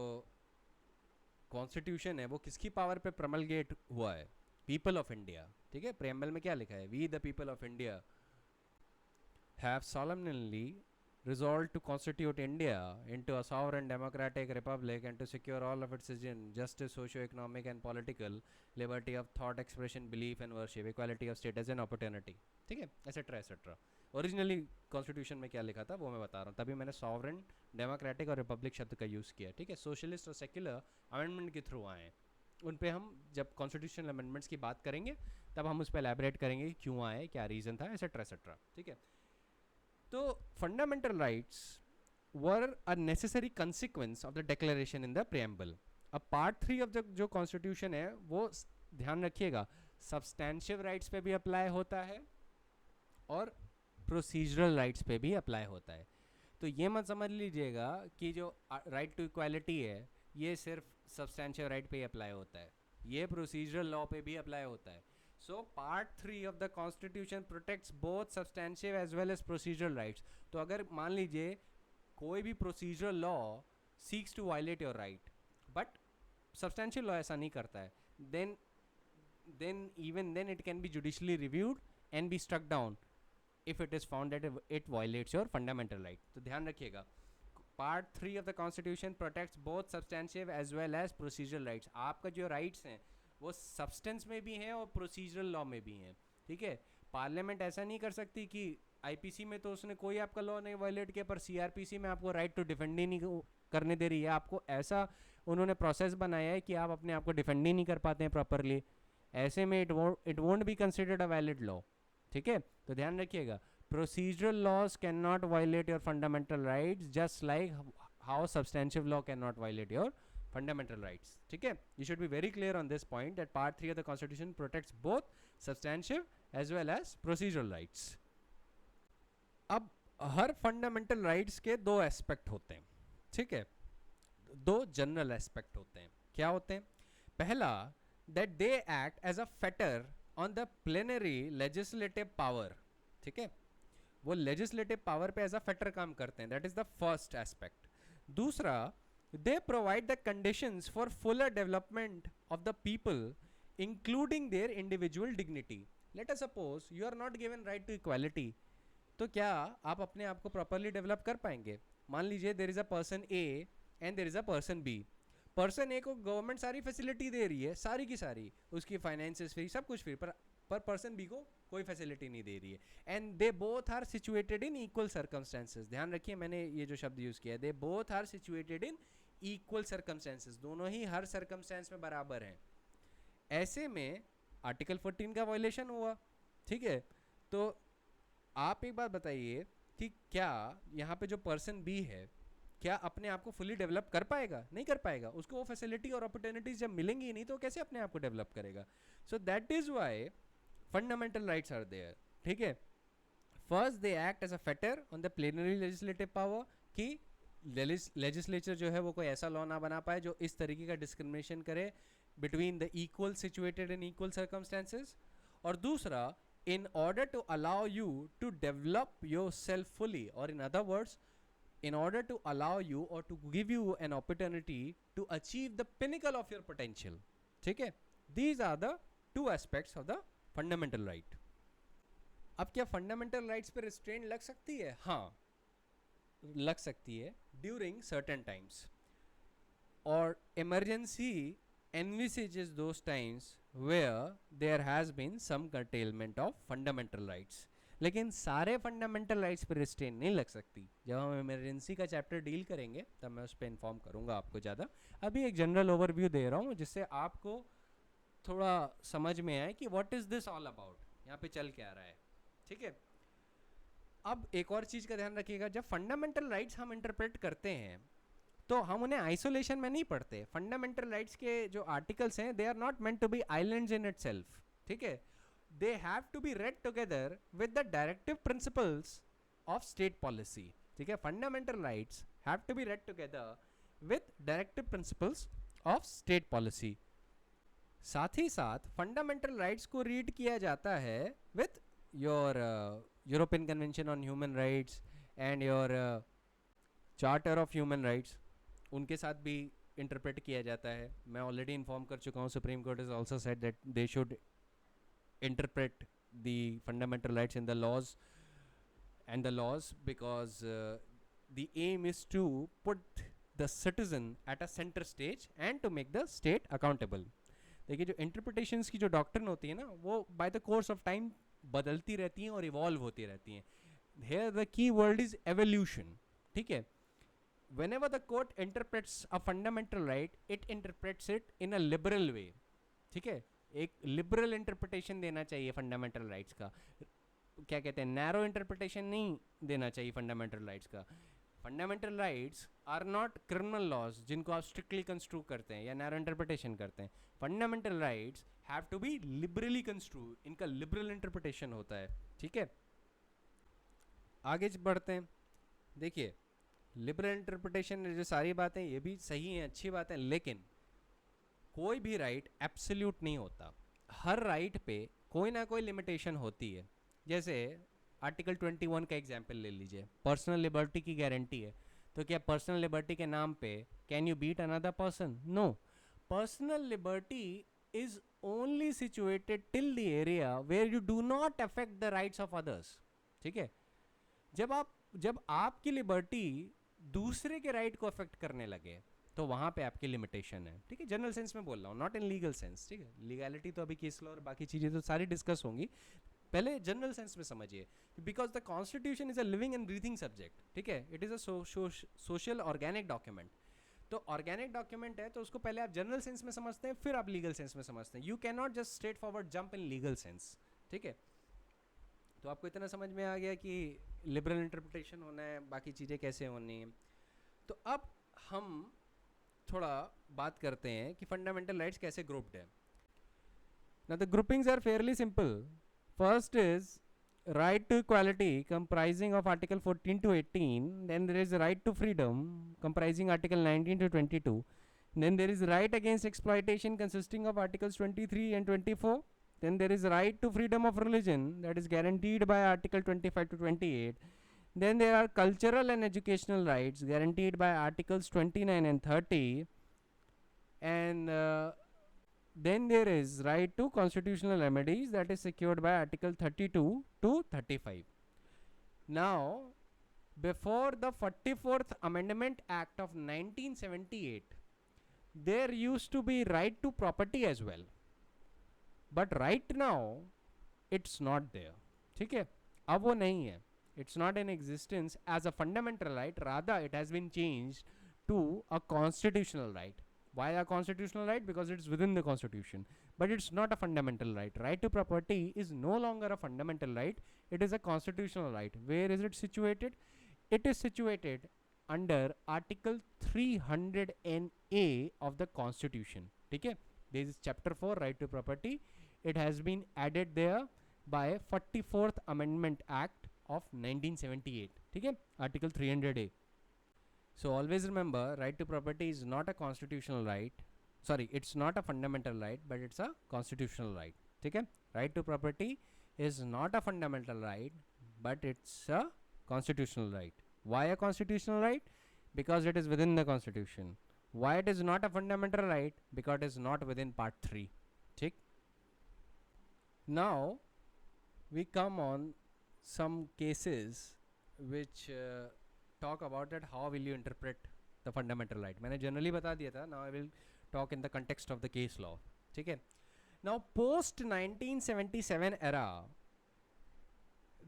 Speaker 1: कॉन्स्टिट्यूशन है वो किसकी पावर पे प्रमलगेट हुआ है, पीपल ऑफ इंडिया. ठीक है, प्रीएम्बल में क्या लिखा है, we the people of India have solemnly resolved to constitute India into a sovereign democratic republic and to secure all of its citizens justice, socio-economic and political, liberty of thought expression, belief and worship, equality of status and opportunity. ठीक है, etcetera etcetera. Originally constitution में क्या लिखा था वो मैं बता रहा हूँ, तभी मैंने सॉवरेन, डेमोक्रेटिक और रिपब्लिक शब्द का यूज़ किया. ठीक है, सोशलिस्ट और सेक्युलर अमेंडमेंट के थ्रू आए हैं. उन पे हम जब कॉन्स्टिट्यूशनल अमेंडमेंट्स की बात करेंगे तब हम उस पर एलैबोरेट करेंगे क्यों आए, क्या रीज़न था, एसेट्रा एसेट्रा. ठीक है, तो fundamental rights were a necessary consequence of the declaration in the preamble. अब पार्ट 3 ऑफ द जो कॉन्स्टिट्यूशन है वो ध्यान रखिएगा सब्सटेंशियल राइट्स पे भी अप्लाई होता है और प्रोसीजरल राइट्स पे भी अप्लाई होता है. तो ये मत समझ लीजिएगा कि जो राइट टू इक्वालिटी है ये सिर्फ सब्सटेंशियल राइट पे ही अप्लाई होता है, ये प्रोसीजरल लॉ पे भी अप्लाई होता है. So part 3 of the constitution protects both substantive as well as procedural rights. तो अगर मान लीजिए कोई भी procedural law seeks to violate your right but substantial law ऐसा नहीं करता है, then even then it can be judicially reviewed and be struck down if it is found that it violates your fundamental right. तो ध्यान रखिएगा part 3 of the constitution protects both substantive as well as procedural rights. आपका जो rights हैं वो substance में भी हैं और प्रोसीजरल लॉ में भी हैं. ठीक है, पार्लियामेंट ऐसा नहीं कर सकती कि आईपीसी में तो उसने कोई आपका लॉ नहीं वायलेट किया पर सीआरपीसी में आपको राइट टू डिफेंड ही नहीं करने दे रही है. आपको ऐसा उन्होंने प्रोसेस बनाया है कि आप अपने आप को डिफेंड ही नहीं कर पाते हैं प्रॉपरली. ऐसे में it won't be considered a valid law. ठीक है, तो ध्यान रखिएगा procedural laws can not violate your fundamental rights just like how substantive law can not violate your fundamental rights. ठीक है, you should be very clear on this point that part 3 of the constitution protects both substantive as well as procedural rights. अब हर fundamental rights के दो aspect होते हैं. ठीक है, दो जनरल एस्पेक्ट होते हैं. क्या होते हैं? पहला, that they act as a fetter on the plenary legislative power. ठीक है, वो legislative power पे as a fetter काम करते हैं. That is the first aspect. दूसरा, they provide the conditions for fuller development of the people including their individual dignity. Let us suppose you are not given right to equality, तो क्या आप अपने आप को properly develop कर पाएंगे? मान लीजिए there is a person A and there is a person B. Person A को गवर्नमेंट सारी फैसिलिटी दे रही है, सारी की सारी, उसकी फाइनेंसेस फ्री, सब कुछ फ्री, पर पर्सन बी को कोई फैसिलिटी नहीं दे रही है. And they both are situated in equal circumstances. ध्यान रखिए मैंने ये जो शब्द यूज़ किया है, they both are situated in equal circumstances, दोनों ही हर सर्कमस्टेंस में बराबर हैं. ऐसे में आर्टिकल 14 का वायलेशन हुआ. ठीक है, तो आप एक बात बताइए कि क्या यहाँ पे जो पर्सन बी है क्या अपने आप को फुली डेवलप कर पाएगा? नहीं कर पाएगा. उसको वो फैसिलिटी और अपॉर्चुनिटीज जब मिलेंगी नहीं तो कैसे अपने आप को डेवलप करेगा? So that is why fundamental rights are there. ठीक है, first they act as a fetter on the plenary legislative power कि लेजिस्लेचर जो है वो कोई ऐसा लॉ ना बना पाए जो इस तरीके का डिस्क्रिमिनेशन करे between the equal situated in equal circumstances. और दूसरा in order to allow you to develop yourself fully, or in other words, in order to allow you or to give you an opportunity to achieve the pinnacle of your potential. ठीक है, these are the two aspects of the fundamental right. अब क्या fundamental rights पे restraint लग सकती है? हाँ, लग सकती है ड्यूरिंग सर्टेन टाइम्स, और emergency envisages those times where there has been some curtailment of fundamental rights. लेकिन सारे फंडामेंटल राइट्स पर रिस्ट्रेन नहीं लग सकती. जब हम इमरजेंसी का चैप्टर डील करेंगे तब मैं उस पर इन्फॉर्म करूंगा आपको ज़्यादा. अभी एक जनरल ओवरव्यू दे रहा हूँ जिससे आपको थोड़ा समझ में आए कि what is this all about, यहाँ पे चल क्या रहा है. ठीक है, अब एक और चीज़ का ध्यान रखिएगा, जब फंडामेंटल राइट्स हम इंटरप्रेट करते हैं तो हम उन्हें आइसोलेशन में नहीं पढ़ते. फंडामेंटल राइट्स के जो आर्टिकल्स हैं they are not meant to be islands in itself. ठीक है, they have to be read together with the directive principles of state policy. ठीक है, fundamental rights have to be read together with directive principles of state policy. साथ ही साथ fundamental rights को read किया जाता है with your European convention on human rights and your charter of human rights, उनके साथ भी इंटरप्रेट किया जाता है. मैं ऑलरेडी इन्फॉर्म कर चुका हूँ, supreme court is also said that they should interpret the fundamental rights in the laws and the laws because the aim is to put the citizen at a centre stage and to make the state accountable. देखिए, जो interpretations की जो doctrine होती है ना, वो by the course of time बदलती रहती हैं और इवॉल्व होती रहती हैं. Here the key word is evolution. ठीक है, whenever the court interprets a fundamental right, it interprets it in a liberal way. ठीक है, एक liberal interpretation देना चाहिए fundamental rights का. क्या कहते हैं, narrow interpretation नहीं देना चाहिए fundamental rights का. Fundamental rights are not criminal laws जिनको आप strictly construe करते हैं या narrow interpretation करते हैं. Fundamental rights have to be liberally construed. इनका liberal interpretation होता है. ठीक है, आगे बढ़ते हैं. देखिए, लिबरल इंटरप्रिटेशन जो सारी बातें ये भी सही हैं, अच्छी बात है, लेकिन कोई भी राइट एब्सोल्यूट नहीं होता. हर राइट पे कोई ना कोई लिमिटेशन होती है. जैसे आर्टिकल 21 का एग्जांपल ले लीजिए, पर्सनल लिबर्टी की गारंटी है. तो क्या पर्सनल लिबर्टी के नाम पे can you beat another person? No. Personal liberty is only situated till the area where you do not affect the rights of others. ठीक है, जब आपकी लिबर्टी दूसरे के राइट को अफेक्ट करने लगे तो वहाँ पे आपकी लिमिटेशन है. ठीक है, जनरल सेंस में बोल रहा हूँ, नॉट इन लीगल सेंस. ठीक है, लीगैलिटी तो अभी केस लॉ और बाकी चीज़ें तो सारी डिस्कस होंगी, पहले जनरल सेंस में समझिए. Because the constitution is a living and breathing subject. ठीक है, it is a social organic document. तो ऑर्गेनिक डॉक्यूमेंट है तो उसको पहले आप जनरल सेंस में समझते हैं, फिर आप लीगल सेंस में समझते हैं. You can not just straight forward jump in legal sense. ठीक है, तो आपको इतना समझ में आ गया कि लिबरल इंटरप्रिटेशन होना है, बाकी चीज़ें कैसे होनी है. तो अब हम थोड़ा बात करते हैं कि फंडामेंटल राइट्स कैसे ग्रुप्ड है. Now the groupings are fairly simple. First is right to equality comprising of article 14 to 18. Then there is right to freedom comprising article 19 to 22. Then there is right against exploitation consisting of articles 23 and 24. Then there is right to freedom of religion that is guaranteed by article 25 to 28. Then there are cultural and educational rights guaranteed by articles 29 and 30. And then there is right to constitutional remedies that is secured by article 32 to 35. Now, before the 44th Amendment Act of 1978, there used to be right to property as well. But right now, it's not there. ठीक है, अब वो नहीं है. It's not in existence as a fundamental right. Rather, it has been changed to a constitutional right. Why a constitutional right? Because it's within the constitution. But it's not a fundamental right. Right to property is no longer a fundamental right. It is a constitutional right. Where is it situated? It is situated under Article 300NA of the Constitution. ठीक है? This is Chapter 4, Right to Property. It has been added there by 44th Amendment Act of 1978. ठीक है? Article 300A. So always remember, right to property is not a constitutional right. Sorry, it's not a fundamental right, but it's a constitutional right. ठीक है? Right to property is not a fundamental right, but it's a constitutional right. Why a constitutional right? Because it is within the constitution. Why it is not a fundamental right? Because it is not within part 3. ठीक? Now we come on some cases which talk about that how will you interpret the fundamental right. मैंने generally बता दिया था. Now I will talk in the context of the case law. ठीक है? Now post 1977 era,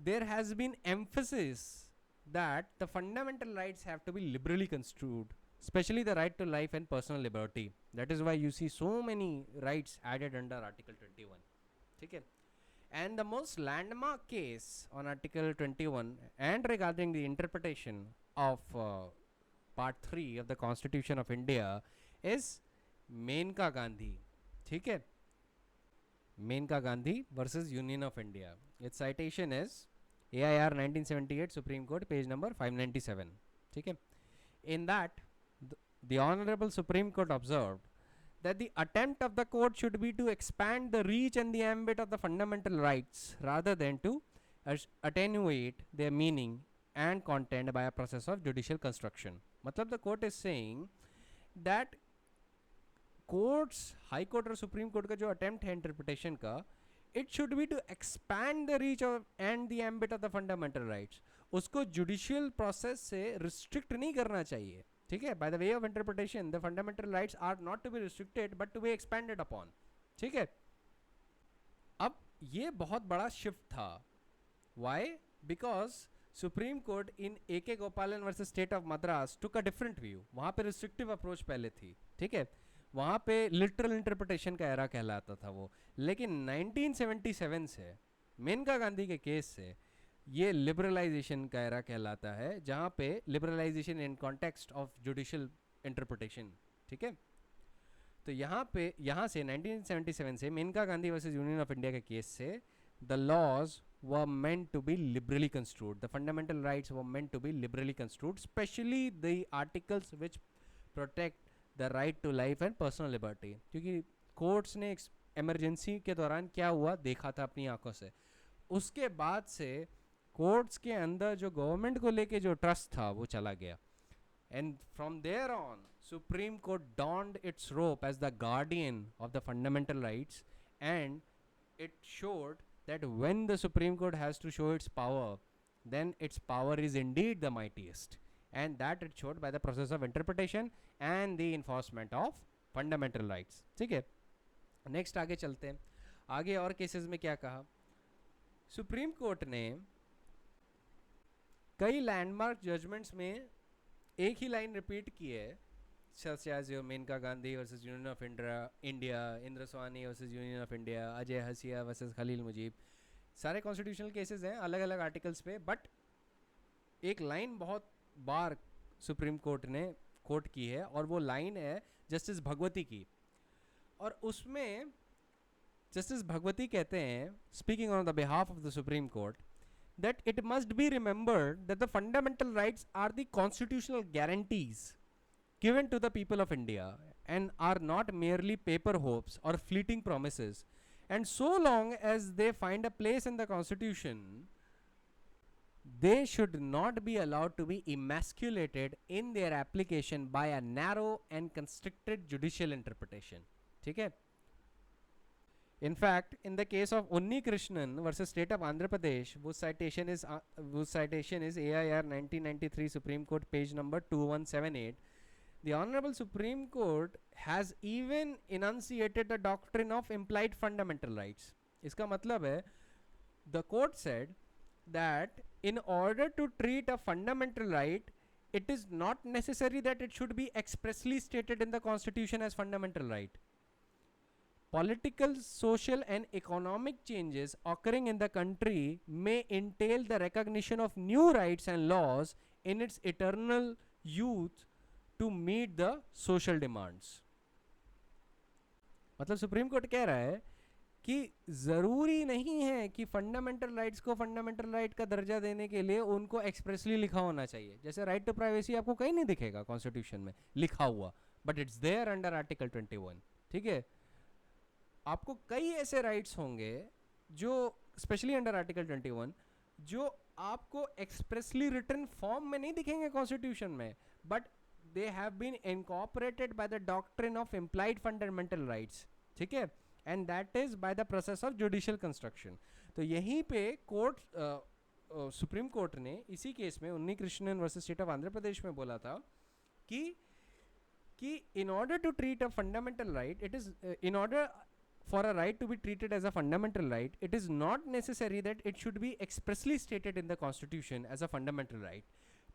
Speaker 1: there has been emphasis that the fundamental rights have to be liberally construed, especially the right to life and personal liberty. That is why you see so many rights added under Article 21. ठीक है? And the most landmark case on Article 21 and regarding the interpretation of Part 3 of the Constitution of India is Menka Gandhi. ठीक है? Menka Gandhi versus Union of India. Its citation is AIR 1978 Supreme Court page number 597. ठीक है? In that, the Honorable Supreme Court observed that the attempt of the court should be to expand the reach and the ambit of the fundamental rights rather than to attenuate their meaning and content by a process of judicial construction. मतलब the court is saying that courts, High Court और Supreme Court का जो attempt है interpretation का, it should be to expand the reach of and the ambit of the fundamental rights. उसको judicial process से restrict नहीं करना चाहिए. ठीक है? By the way of interpretation, the fundamental rights are not to be restricted but to be expanded upon. ठीक है? अब ये बहुत बड़ा shift था. Why? Because Supreme Court in A.K. Gopalan versus State of Madras took a different view. वहाँ पे restrictive approach पहले थी. ठीक है? वहाँ पे literal interpretation का era कहलाता था वो. लेकिन 1977 से मेनका गांधी के केस से ये लिबरलाइजेशन का एरा कहलाता है, जहाँ पे liberalisation in context of judicial interpretation. ठीक है? तो यहाँ से 1977 से Maneka Gandhi versus union of India के केस से the laws were meant to be liberally construed, the fundamental rights were meant to be liberally construed, especially the articles which protect the right to life and personal liberty. क्योंकि courts ने emergency के दौरान क्या हुआ देखा था अपनी आंखों से. उसके बाद से कोर्ट्स के अंदर जो गवर्नमेंट को लेके जो ट्रस्ट था वो चला गया. And from there on supreme court donned its robe as the guardian of the fundamental rights, and it showed that when the supreme court has to show its power, then its power is indeed the mightiest, and that it showed by the process of interpretation and the enforcement of fundamental rights. ठीक है? Next आगे चलते हैं. आगे और cases में क्या कहा? सुप्रीम कोर्ट ने कई लैंडमार्क जजमेंट्स में एक ही लाइन रिपीट की है, such as your Maneka Gandhi versus union of India, Indra Sawhney versus union of India, Ajay Hasia versus Khalil Mujib. सारे कॉन्स्टिट्यूशनल केसेस हैं अलग अलग आर्टिकल्स पे, बट एक लाइन बहुत बार सुप्रीम कोर्ट ने कोट की है और वो लाइन है जस्टिस भगवती की. और उसमें जस्टिस भगवती कहते हैं, speaking on the behalf of the supreme court, that it must be remembered that the fundamental rights are the constitutional guarantees given to the people of India and are not merely paper hopes or fleeting promises, and so long as they find a place in the constitution, they should not be allowed to be emasculated in their application by a narrow and constricted judicial interpretation. ठीक है? In fact, in the case of Unni Krishnan versus State of Andhra Pradesh, whose citation is AIR 1993 Supreme Court page number 2178, the Honorable Supreme Court has even enunciated the doctrine of implied fundamental rights. इसका मतलब है, the court said that in order to treat a fundamental right, it is not necessary that it should be expressly stated in the Constitution as fundamental right. Political, social and economic changes occurring in the country may entail the recognition of new rights and laws in its eternal youth to meet the social demands. मतलब supreme court कह रहा है कि ज़रूरी नहीं है कि fundamental rights को फंडामेंटल राइट का दर्जा देने के लिए उनको एक्सप्रेसली लिखा होना चाहिए. जैसे राइट टू प्राइवेसी आपको कहीं नहीं दिखेगा कॉन्स्टिट्यूशन में लिखा हुआ, but it's there under article 21. ठीक है? आपको कई ऐसे राइट्स होंगे जो स्पेशली अंडर आर्टिकल 21 जो आपको एक्सप्रेसली रिटन फॉर्म में नहीं दिखेंगे कॉन्स्टिट्यूशन में, but they have been incorporated by the doctrine of implied fundamental rights, ठीक है, and that is by the process of judicial construction. तो यहीं पे कोर्ट सुप्रीम कोर्ट ने इसी केस में Unni Krishnan versus state of Andhra Pradesh में बोला था कि in order to treat a fundamental right, it is in order for a right to be treated as a fundamental right, it is not necessary that it should be expressly stated in the constitution as a fundamental right.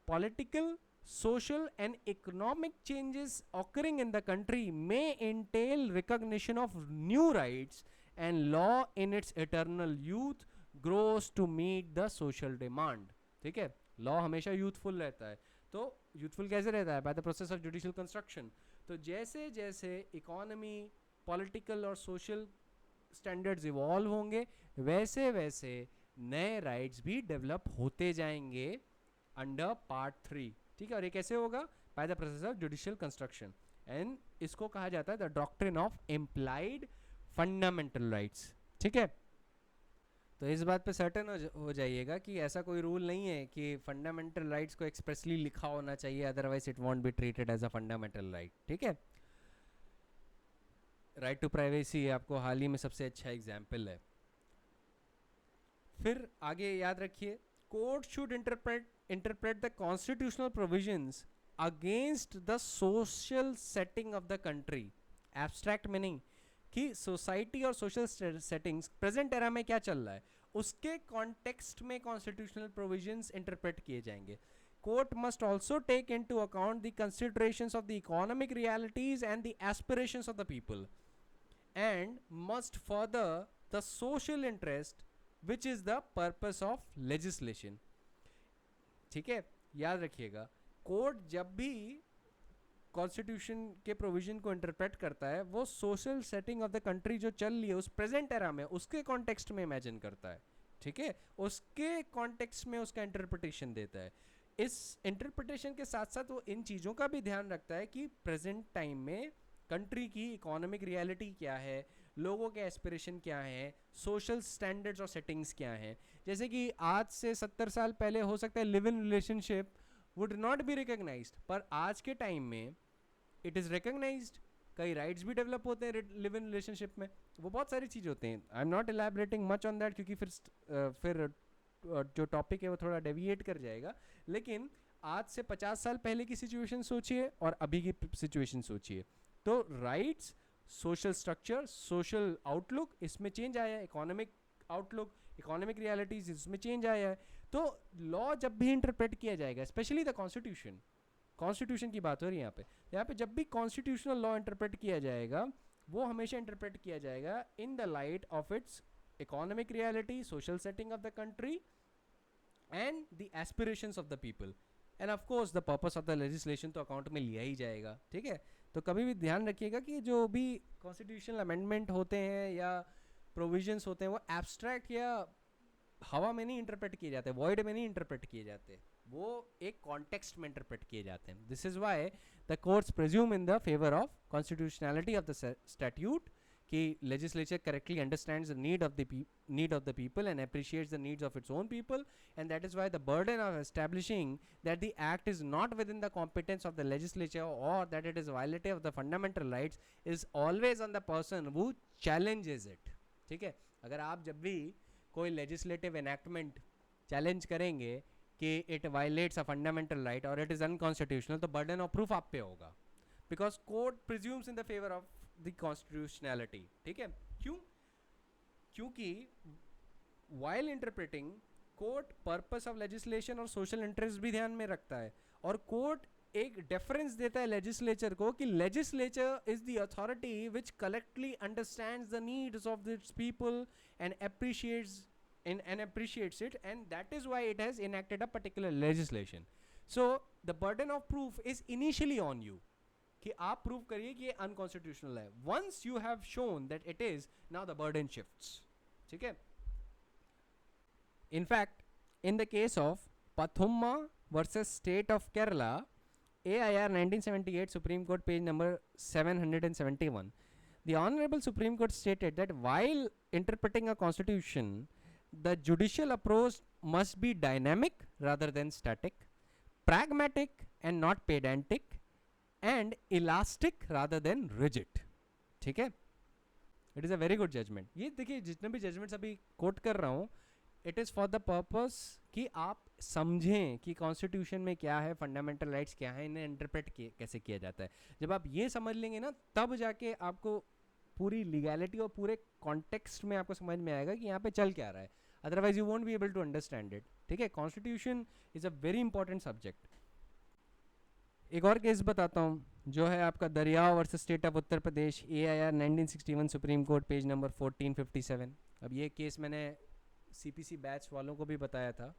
Speaker 1: Political, social and economic changes occurring in the country may entail recognition of new rights, and law in its eternal youth grows to meet the social demand. ठीक है, law हमेशा youthful रहता है. तो youthful कैसे रहता है? Bye the process of judicial construction. तो जैसे जैसे इकोनॉमी, पॉलिटिकल और सोशल स्टैंडर्ड्स इवॉल्व होंगे, वैसे वैसे नए राइट्स भी डेवलप होते जाएंगे अंडर पार्ट 3. ठीक है, और ये कैसे होगा? Bye the process of judicial construction. And इसको कहा जाता है the doctrine of implied fundamental rights. ठीक है, तो इस बात पे सर्टेन हो जाइएगा कि ऐसा कोई रूल नहीं है कि फंडामेंटल राइट्स को एक्सप्रेसली लिखा होना चाहिए, otherwise it won't be treated as a fundamental right. ठीक है, राइट टू प्राइवेसी आपको हाल ही में सबसे अच्छा एग्जाम्पल है. फिर आगे याद रखिए, court should interpret the constitutional provisions against the social setting of the country. Abstract meaning कि सोसाइटी और सोशल सेटिंग्स प्रेजेंट एरा में क्या चल रहा है, उसके कॉन्टेक्स्ट में कॉन्स्टिट्यूशनल प्रोविजंस इंटरप्रेट किए जाएंगे. Court must also take into account the considerations of the economic realities and the aspirations of the people, and must further the social interest which is the purpose of legislation. ठीक है, याद रखिएगा, court जब भी constitution के provision को interpret करता है, वो social setting of the country जो चल रही है उस प्रेजेंट एरा में, उसके कॉन्टेक्स्ट में इमेजिन करता है. ठीक है, उसके कॉन्टेक्स्ट में उसका इंटरप्रिटेशन देता है. इस इंटरप्रिटेशन के साथ साथ वो इन चीज़ों का भी ध्यान रखता है कि प्रेजेंट टाइम में कंट्री की इकोनॉमिक रियलिटी क्या है, लोगों के एस्पिरेशन क्या हैं, सोशल स्टैंडर्ड्स और सेटिंग्स क्या हैं. जैसे कि आज से 70 साल पहले हो सकता है live in relationship would not be recognised, पर आज के टाइम में इट इज़ रिकग्नाइज्ड. कई राइट्स भी डेवलप होते हैं लिव इन रिलेशनशिप में, वो बहुत सारी चीज़ होते हैं. I am not elaborating much on that क्योंकि फिर जो टॉपिक है वो थोड़ा डेविएट कर जाएगा. लेकिन आज से 50 साल पहले की सिचुएशन सोचिए और अभी की सिचुएशन सोचिए, तो rights, social structure, social outlook, इसमें चेंज आया है. इकोनॉमिक आउटलुक, इकोनॉमिक रियलिटीज, इसमें चेंज आया है. तो लॉ जब भी इंटरप्रेट किया जाएगा, स्पेशली द कॉन्स्टिट्यूशन की बात हो रही है यहाँ पे जब भी कॉन्स्टिट्यूशनल लॉ इंटरप्रेट किया जाएगा, वो हमेशा इंटरप्रेट किया जाएगा इन the light of its economic reality, social setting of the country and the aspirations of the people, end of course the purpose of the legislation तो अकाउंट में लिया ही जाएगा. ठीक है, तो कभी भी ध्यान रखिएगा कि जो भी कॉन्स्टिट्यूशनल अमेंडमेंट होते हैं या प्रोविजंस होते हैं, वो एब्स्ट्रैक्ट या हवा में नहीं इंटरप्रेट किए जाते, वॉइड में नहीं इंटरप्रेट किए जाते, वो एक कॉन्टेक्स्ट में इंटरप्रेट किए जाते हैं. This is why the courts presume in the favour of constitutionality of the statute कि legislature correctly understands the need of the people and appreciates the needs of its own people, and that is why the burden of establishing that the act is not within the competence of the legislature or that it is violative of the fundamental rights is always on the person who challenges it. ठीक है, अगर आप जब भी कोई legislative enactment challenge करेंगे कि it violates a fundamental right or it is unconstitutional, तो burden of proof आप पे होगा, because court presumes in the favor of the constitutionality. ठीक है, क्योंकि while interpreting court purpose of legislation और सोशल इंटरेस्ट भी ध्यान में रखता है, और कोर्ट एक डेफरेंस देता है लेजिस्लेचर को कि legislature is the authority which collectively understands the needs of its people and appreciates it, and that is why it has enacted a particular legislation. So the burden of proof is initially on you कि आप prove करिए कि ये unconstitutional है. Once you have shown that it is, now the burden shifts. ठीक है, in fact in the case of Pathumma versus State of Kerala, AIR 1978 Supreme Court page number 771, the Honorable Supreme Court stated that while interpreting a constitution, the judicial approach must be dynamic rather than static, pragmatic and not pedantic, and elastic rather than rigid. ठीक है, it is a very good judgment. ये देखिए जितने भी judgements अभी coat कर रहा हूँ, it is for the purpose कि आप समझें कि कॉन्स्टिट्यूशन में क्या है, फंडामेंटल राइट्स क्या है, इन्हें इंटरप्रेट कैसे किया जाता है. जब आप ये समझ लेंगे ना, तब जाके आपको पूरी लीगैलिटी और पूरे कॉन्टेक्स्ट में आपको समझ में आएगा कि यहाँ पे चल क्या रहा है. Otherwise you won't be able to understand it. ठीक है, constitution is a very important subject. एक और केस बताता हूँ जो है आपका Daryao versus state of Uttar Pradesh, AIR 1961 supreme court, page number 1457. अब ये केस मैंने CPC बैच वालों को भी बताया था.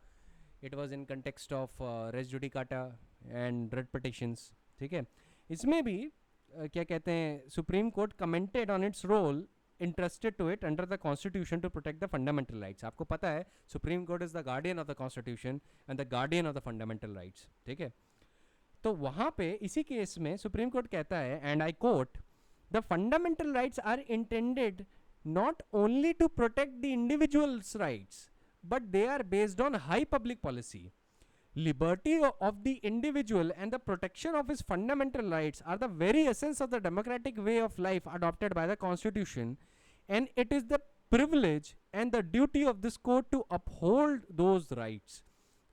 Speaker 1: It was in context of res judicata and writ petitions. ठीक है, इसमें भी क्या कहते हैं, Supreme Court commented on its role entrusted to it under the constitution to protect the fundamental rights. आपको पता है Supreme court is the guardian of the constitution and the guardian of the fundamental rights. ठीक है, तो वहाँ पे इसी case में सुप्रीम कोर्ट कहता है, and I quote, the fundamental rights are intended not only to protect the individual's rights, but they are based on high public policy. Liberty of the individual and the protection of his fundamental rights are the very essence of the democratic way of life adopted by the Constitution, and it is the privilege and the duty of this court to uphold those rights.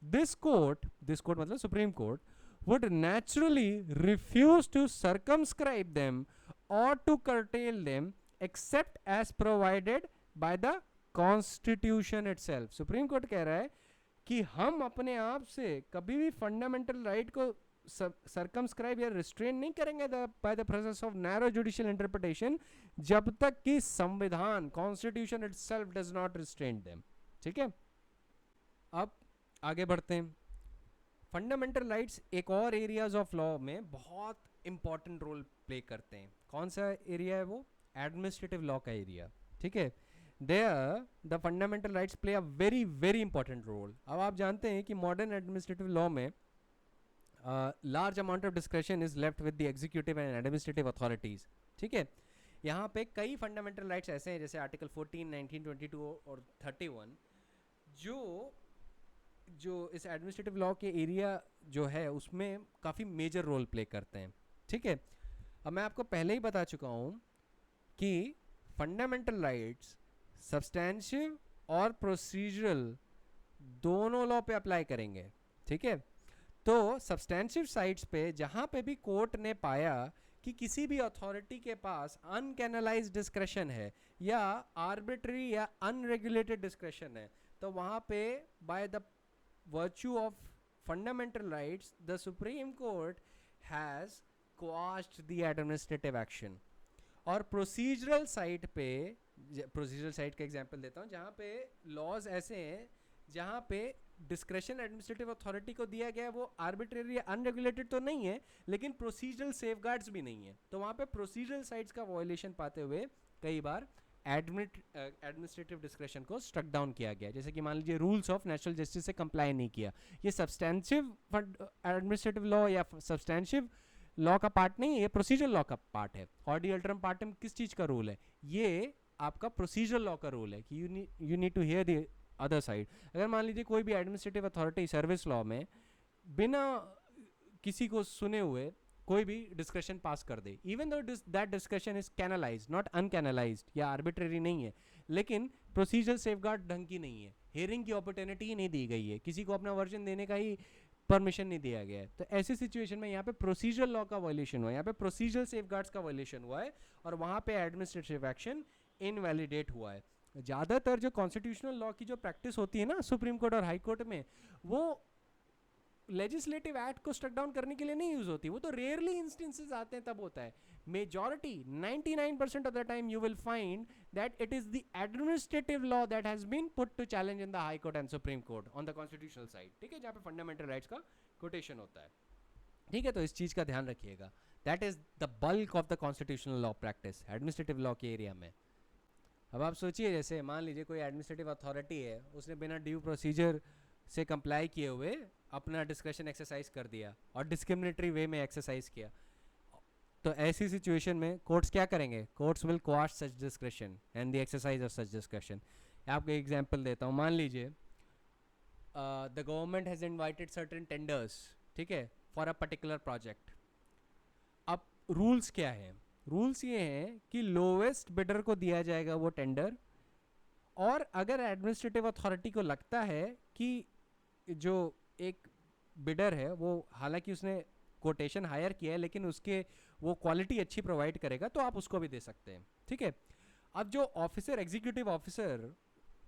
Speaker 1: This court मतलब Supreme Court, would naturally refuse to circumscribe them or to curtail them except as provided by the Constitution itself. Supreme court कह रहा है कि हम अपने आप से कभी भी फंडामेंटल राइट को सर्कमस्क्राइब या रिस्ट्रेन नहीं करेंगे bye the process of narrow judicial interpretation, जब तक कि संविधान, constitution itself does not restrain them. ठीक है, अब आगे बढ़ते हैं. फंडामेंटल राइट्स एक और एरियाज ऑफ लॉ में बहुत इंपॉर्टेंट रोल प्ले करते हैं. कौन सा एरिया है वो? एडमिनिस्ट्रेटिव लॉ का एरिया. ठीक है, there the fundamental rights play a very very important role. अब आप जानते हैं कि मॉडर्न एडमिनिस्ट्रेटिव लॉ में large amount of description is left with the executive and administrative authorities. ठीक है, यहाँ पे कई फंडामेंटल राइट्स ऐसे हैं जैसे आर्टिकल 14, 19, 22 और 31 जो इस एडमिनिस्ट्रेटिव लॉ के एरिया जो है उसमें काफ़ी मेजर रोल प्ले करते हैं. ठीक है, अब मैं आपको पहले ही बता चुका हूँ कि फंडामेंटल राइट्स सब्सटेंशिव और प्रोसीजरल दोनों लॉ पे अप्लाई करेंगे. ठीक है, तो सब्सटेंशिव साइट्स पे जहाँ पे भी कोर्ट ने पाया कि किसी भी अथॉरिटी के पास अनकैनलाइज्ड डिस्क्रेशन है या आर्बिट्री या अनरेगुलेटेड डिस्क्रेशन है, तो वहाँ पे by the virtue of fundamental rights the Supreme Court has quashed the administrative action. और प्रोसीजरल साइट पे, प्रोसीजरल साइट का एग्जांपल देता हूँ जहाँ पे लॉज ऐसे हैं जहाँ पे डिस्क्रेशन एडमिनिस्ट्रेटिव अथॉरिटी को दिया गया है वो आर्बिट्रेरी या अनरेगुलेटेड तो नहीं है, लेकिन प्रोसीजरल सेफगार्ड्स भी नहीं है. तो वहाँ पे प्रोसीजरल साइट्स का वायलेशन पाते हुए कई बार एडमिनिस्ट्रेटिव डिस्क्रेशन को स्ट्रक डाउन किया गया. जैसे कि मान लीजिए रूल्स ऑफ नेचुरल जस्टिस से कंप्लाई नहीं किया. ये सब्सटेंशिव एडमिनिस्ट्रेटिव लॉ या सब्सटेंशिव लॉ का पार्ट नहीं है, ये प्रोसीजरल लॉ का पार्ट है. ऑर्डी अल्टरम पार्टम किस चीज़ का रूल है? ये आपका प्रोसीजरल लॉ का रूल है कि you need to hear the other side. अगर मान लीजिए कोई भी एडमिनिस्ट्रेटिव अथॉरिटी सर्विस लॉ में बिना किसी को सुने हुए कोई भी डिस्कशन पास कर दे, even though that discussion is canalised not uncanalised या आर्बिट्रेरी नहीं है, लेकिन प्रोसीजरल सेफगार्ड ढंग की नहीं है, हियरिंग की अपॉर्चुनिटी ही नहीं दी गई है, किसी को अपना वर्जन देने का ही परमिशन नहीं दिया गया है, तो ऐसी सिचुएशन में यहाँ पे प्रोसीजरल लॉ का वायलेशन हुआ है, यहाँ पे प्रोसीजरल सेफगार्ड्स का वायलेशन हुआ है और वहाँ पे एडमिनिस्ट्रेटिव एक्शन इनवैलिडेट हुआ है. ज़्यादातर जो कॉन्स्टिट्यूशनल लॉ की जो प्रैक्टिस होती है ना सुप्रीम कोर्ट और हाई कोर्ट में, वो लेजिस्लेटिव एक्ट को स्ट्रक डाउन करने के लिए नहीं यूज होती, वो तो रेयरली इंस्टेंसेस आते हैं तब होता है. Majority 99% of the time you will find that it is the administrative law that has been put to challenge in the High Court and Supreme Court on the constitutional side. ठीक है, जहाँ पे fundamental rights का quotation होता है. ठीक है, तो इस चीज़ का ध्यान रखिएगा. That is the bulk of the constitutional law practice administrative law के एरिया में. अब आप सोचिए, जैसे मान लीजिए कोई एडमिनिस्ट्रेटिव अथॉरिटी है, उसने बिना ड्यू प्रोसीजर से कंप्लाई किए हुए अपना डिस्क्रिप्शन एक्सरसाइज कर दिया और डिस्क्रिमिनेटरी वे में एक्सरसाइज किया. तो ऐसी सिचुएशन में कोर्ट्स क्या करेंगे? Courts will quash such description and the exercise of such description. आपको एग्जांपल देता हूँ, मान लीजिए the government has invited certain tenders, ठीक है, फॉर अ पर्टिकुलर प्रोजेक्ट। अब रूल्स क्या है? रूल्स ये हैं कि लोवेस्ट बिडर को दिया जाएगा वो टेंडर, और अगर एडमिनिस्ट्रेटिव अथॉरिटी को लगता है कि जो एक बिडर है वो हालांकि उसने कोटेशन हायर किया है लेकिन उसके वो क्वालिटी अच्छी प्रोवाइड करेगा, तो आप उसको भी दे सकते हैं, ठीक है। अब जो ऑफिसर, एग्जीक्यूटिव ऑफिसर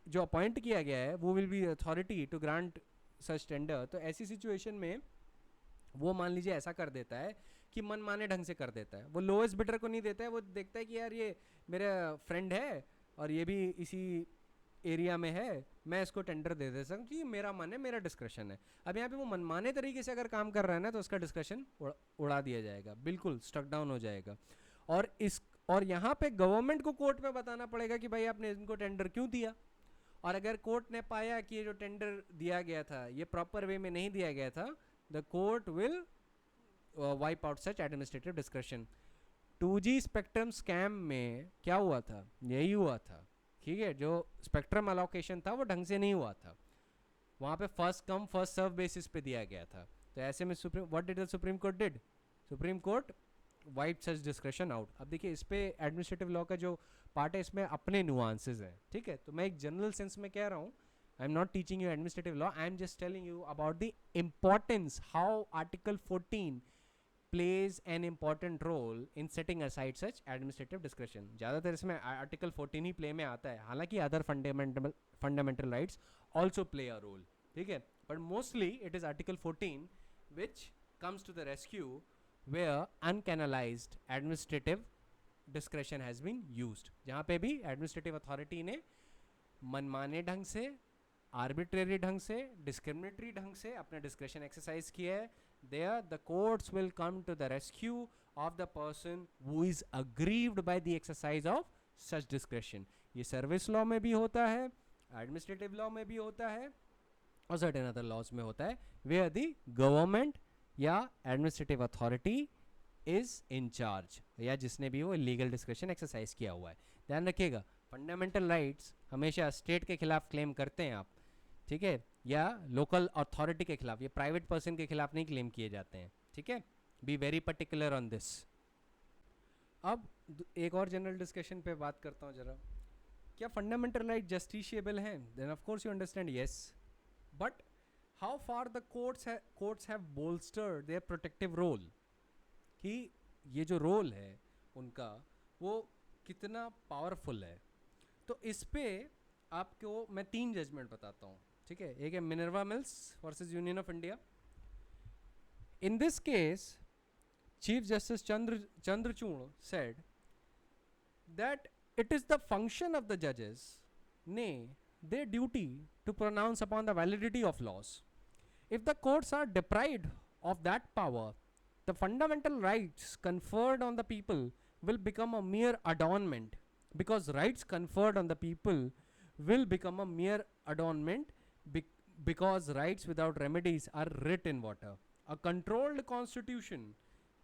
Speaker 1: जो अपॉइंट किया गया है, वो will be authority to grant such tender. तो ऐसी सिचुएशन में वो मान लीजिए ऐसा कर देता है कि मन माने ढंग से कर देता है, वो लोएस्ट बिडर को नहीं देता है, वो देखता है कि यार ये मेरा फ्रेंड है और ये भी इसी एरिया में है, मैं इसको टेंडर दे दे सकूँ कि मेरा मन है, मेरा डिस्क्रिप्शन है। अब यहाँ पे वो मनमाने तरीके से अगर काम कर रहा है ना, तो उसका डिस्क्रिप्शन उड़ा दिया जाएगा, बिल्कुल स्टक डाउन हो जाएगा। और यहाँ पे गवर्नमेंट को कोर्ट में बताना पड़ेगा कि भाई आपने इनको टेंडर क्यों दिया। और अगर कोर्ट ने पाया कि ये जो टेंडर दिया गया था ये प्रॉपर वे में नहीं दिया गया था, the court will wipe out such administrative description. 2G spectrum scam में क्या हुआ था? यही हुआ था, ठीक है। जो स्पेक्ट्रम अलोकेशन था वो ढंग से नहीं हुआ था, वहाँ पे first come first serve basis पे दिया गया था। तो ऐसे में supreme, what did the supreme Court did? Supreme Court wipe such description out. अब देखिए इस पे एडमिनिस्ट्रेटिव लॉ का जो पार्ट है इसमें अपने नुआंसेस हैं, ठीक है। तो मैं एक जनरल सेंस में कह रहा हूँ, आई am not teaching you administrative law, I am just telling you about the importance how article 14 plays an important role in setting aside such administrative discretion। ज़्यादातर इसमें आर्टिकल 14 ही प्ले में आता है, हालांकि other fundamental rights also play a role, ठीक है, but mostly it is article 14 which comes to the rescue where uncanalised administrative discretion has been used, जहाँ पे भी एडमिनिस्ट्रेटिव अथॉरिटी ने मनमाने ढंग से, आर्बिट्रेरी ढंग से, डिस्क्रिमिनेटरी ढंग से अपना डिस्क्रेशन एक्सरसाइज किया है, there the courts will come to the rescue of the person who is aggrieved by the exercise of such discretion। ये सर्विस लॉ में भी होता है, एडमिनिस्ट्रेटिव लॉ में भी होता है, और सर्टेन अदर लॉज में होता है, where the गवर्नमेंट या administrative authority is in charge, या जिसने भी वो लीगल डिस्क्रेशन एक्सरसाइज किया हुआ है। ध्यान रखिएगा, फंडामेंटल राइट्स हमेशा स्टेट के खिलाफ क्लेम करते हैं आप, ठीक है, या लोकल अथॉरिटी के खिलाफ, ये प्राइवेट पर्सन के खिलाफ नहीं क्लेम किए जाते हैं, ठीक है। Be very particular on this. अब एक और जनरल डिस्कशन पे बात करता हूँ जरा, क्या फंडामेंटल राइट जस्टिशिएबल हैं? Then of course you understand yes, but how far the courts have bolstered their protective role, कि ये जो रोल है उनका वो कितना पावरफुल है। तो इस पे आपको मैं 3 जजमेंट बताता हूँ, ठीक है। एक है Minerva mills versus union of India. In this case chief justice Chandrachud said that it is the function of the judges, nay their duty, to pronounce upon the validity of laws. If the courts are deprived of that power, the fundamental rights conferred on the people will become a mere adornment, because rights conferred on the people will become a mere adornment because rights without remedies are writ in water. A controlled constitution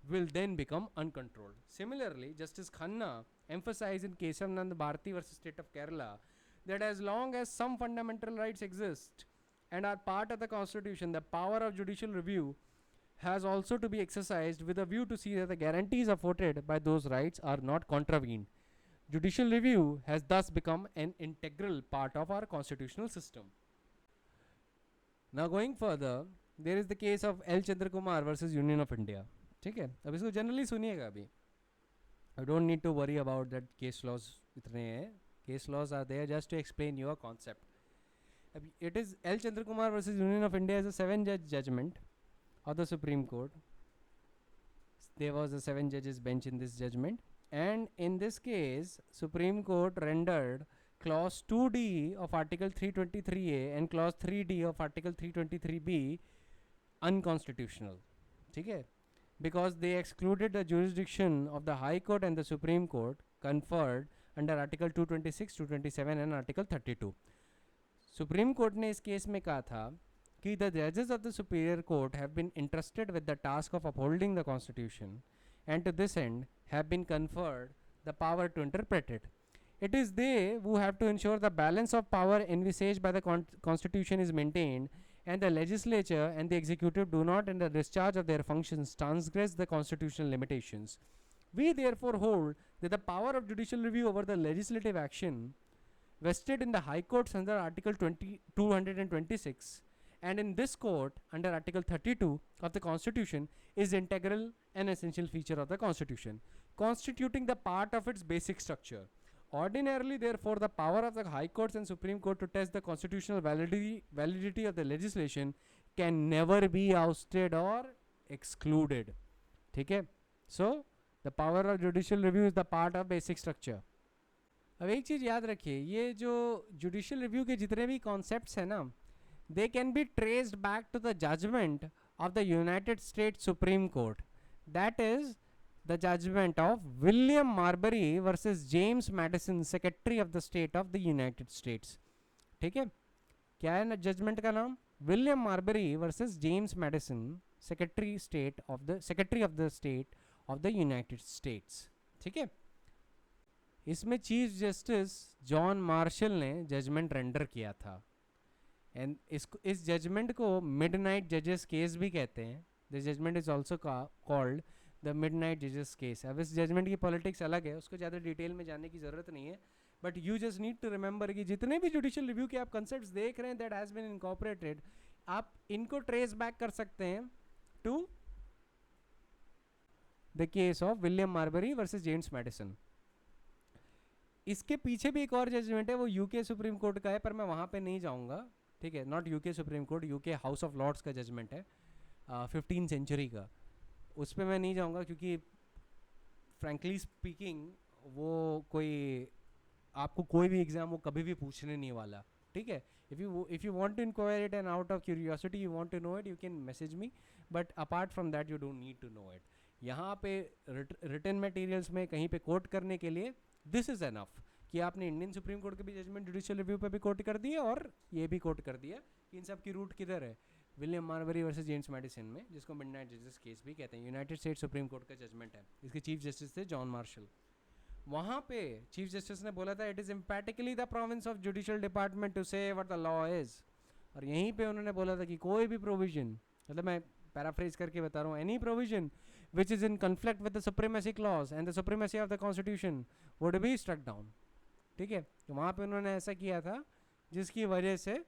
Speaker 1: will then become uncontrolled. Similarly, Justice Khanna emphasized in Kesavanand Bharati versus State of Kerala that as long as some fundamental rights exist and are part of the constitution, the power of judicial review has also to be exercised with a view to see that the guarantees afforded by those rights are not contravened. Judicial review has thus become an integral part of our constitutional system. Now going further, there is the case of L. Chandra Kumar versus Union of India, ठीक है। अब इसको generally सुनिएगा अभी, I don't need to worry about that case laws इतने हैं, case laws are there just to explain your concept. अब it is L. Chandra Kumar versus Union of India is a 7-judge judgment of the Supreme Court. There was a 7 judges bench in this judgment, and in this case Supreme Court rendered clause 2D of article 323A and clause 3D of article 323B unconstitutional, ठीक है, because they excluded the jurisdiction of the High Court and the Supreme Court conferred under article 226, 227 and article 32. Supreme Court ने इस case में कहा था कि the judges of the Superior Court have been entrusted with the task of upholding the Constitution and to this end have been conferred the power to interpret it. It is they who have to ensure the balance of power envisaged by the Constitution is maintained, and the legislature and the executive do not, in the discharge of their functions, transgress the constitutional limitations. We therefore hold that the power of judicial review over the legislative action vested in the High Courts under Article 226 and in this court under Article 32 of the Constitution is integral and essential feature of the Constitution, constituting the part of its basic structure. Ordinarily, therefore, the power of the High Courts and Supreme Court to test the constitutional validity of the legislation can never be ousted or excluded. ठीक है? So, the power of judicial review is the part of basic structure. अब एक चीज़ याद रखिए, ये जो judicial review के जितने भी कॉन्सेप्ट्स हैं ना, they can be traced back to the judgment of the United States Supreme Court. That is the judgment of William Marbury versus James Madison, Secretary of the State of the United States. ठीक है? क्या है ना judgement का नाम? William Marbury versus James Madison, Secretary of the State of the United States. ठीक है? इसमें चीफ जस्टिस जॉन मार्शल ने जजमेंट रेंडर किया था, एंड इस जजमेंट को मिडनाइट जजेस केस भी कहते हैं. This judgment is also called the midnight जजेस केस. अब इस जजमेंट की पॉलिटिक्स अलग है, उसको ज़्यादा डिटेल में जानने की ज़रूरत नहीं है, but you just need to remember कि जितने भी जुडिशियल रिव्यू के आप कंसेप्ट्स देख रहे हैं दैट हैज़ बीन इनकॉर्पोरेटेड, आप इनको ट्रेस बैक कर सकते हैं to the case of William Marbury versus James Madison. इसके पीछे भी एक और जजमेंट है, वो यूके सुप्रीम कोर्ट का है, पर मैं वहाँ पे नहीं जाऊँगा. ठीक है, not UK Supreme Court, UK House of Lords का जजमेंट है 15th सेंचुरी का. उस पर मैं नहीं जाऊँगा क्योंकि फ्रैंकली स्पीकिंग वो कोई आपको कोई भी एग्ज़ाम वो कभी भी पूछने नहीं वाला. ठीक है, if you want to inquire it and out of curiosity you want to know it, you can message me, but apart from that you don't need to know it. यहाँ पे written materials में कहीं पे coat करने के लिए this is enough कि आपने इंडियन सुप्रीम कोर्ट के भी जजमेंट जुडिशियल रिव्यू पे भी कोट कर दिया और ये भी कोट कर दिया कि इन सब की रूट किधर है, William Marbury versus James Madison में, जिसको मिडनाइट जजेस केस भी कहते हैं. यूनाइटेड स्टेट्स सुप्रीम कोर्ट का जजमेंट है, इसके चीफ जस्टिस थे जॉन मार्शल. वहाँ पे चीफ जस्टिस ने बोला था it is emphatically the province of judicial department to say what the law is. और यहीं पे उन्होंने बोला था कि कोई भी प्रोविजन, मतलब मैं पैराफ्रेज करके बता रहा हूँ, any provision which is in conflict with the supremacy clause and the supremacy of the constitution would be struck down. ठीक है, तो वहाँ पे उन्होंने ऐसा किया था जिसकी वजह से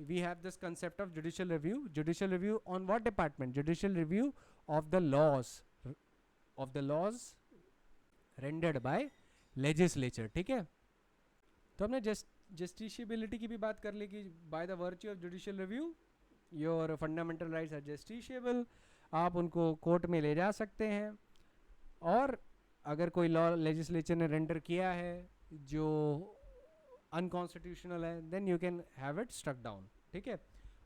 Speaker 1: we have this concept of judicial review on what department? Judicial review of the laws rendered by legislature. ठीक है, तो हमने justiciability की भी बात कर ली कि by the virtue of judicial review your fundamental rights are justiciable. आप उनको कोर्ट में ले जा सकते हैं, और अगर कोई लॉ लेजिस्लेचर ने रेंडर किया है जो अनकॉन्स्टिट्यूशनल है then you can have it struck down. ठीक है,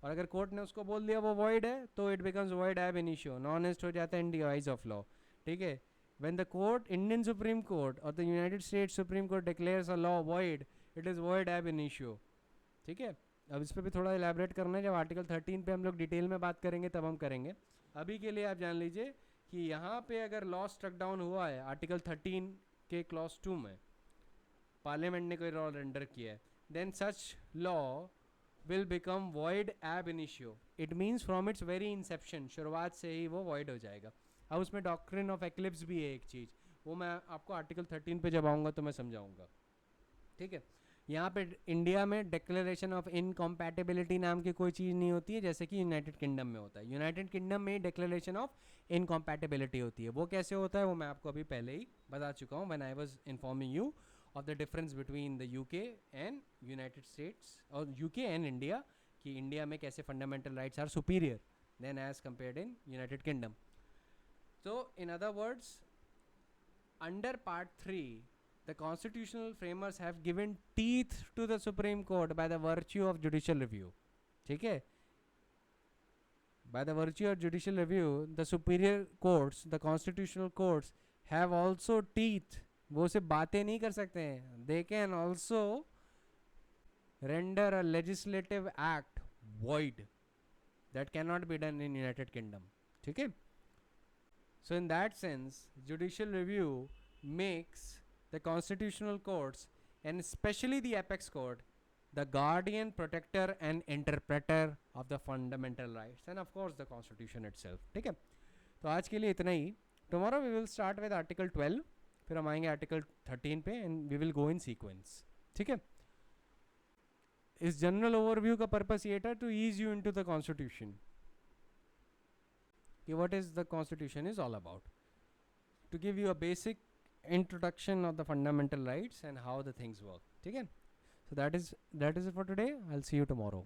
Speaker 1: और अगर कोर्ट ने उसको बोल दिया वो वॉइड है तो it becomes void ab initio, non est हो जाता है in the eyes of law. ठीक है, when the court, Indian Supreme Court और the United States Supreme Court declares a law void, it is void ab initio. ठीक है, अब इस पर भी थोड़ा इलेबरेट करना है, जब आर्टिकल 13 पे हम लोग डिटेल में बात करेंगे तब हम करेंगे. अभी के लिए आप जान लीजिए कि यहाँ पे अगर लॉ स्ट्रक डाउन हुआ है आर्टिकल 13 के क्लॉज 2 में, पार्लियामेंट ने कोई लॉ रेंडर किया है, then such law will become void ab initio. It means from its very inception, शुरुआत से ही वो वॉइड हो जाएगा. अब उसमें डॉक्ट्रिन ऑफ एक्लिप्स भी है एक चीज़, वो मैं आपको आर्टिकल 13 पे जब आऊँगा तो मैं समझाऊँगा. ठीक है, यहाँ पे इंडिया में डिक्लेरेशन ऑफ इनकॉम्पैटिबिलिटी नाम की कोई चीज़ नहीं होती है जैसे कि यूनाइटेड किंगडम में होता है. यूनाइटेड किंगडम में डिक्लेरेशन ऑफ इनकॉम्पैटिबिलिटी होती है. वो कैसे होता है वो मैं आपको अभी पहले ही बता चुका हूँ when I was informing you of the difference between the UK and United States और यूके एंड इंडिया, कि इंडिया में कैसे fundamental rights are superior than as compared in United Kingdom. तो in other words, under part 3 the constitutional framers have given teeth to the Supreme Court by the virtue of judicial review. ठीक है, by the virtue of judicial review the superior courts, the constitutional courts have also teeth. वो सिर्फ बातें नहीं कर सकते हैं, they can also render a legislative act void. That cannot be done in United Kingdom. ठीक है, So in that sense, judicial review makes the constitutional courts, and especially the apex court, the guardian, protector and interpreter of the fundamental rights and of course the constitution itself. ठीक है, तो आज के लिए इतना ही. Tomorrow we will start with article 12, फिर हम आएंगे article 13 पे and we will go in sequence. ठीक है, इस जनरल ओवरव्यू का पर्पस ये था to ease you into the constitution, कि what is the constitution is all about, to give you a basic introduction of the fundamental rights and how the things work. ठीक है, so that is it for today. I'll see you tomorrow.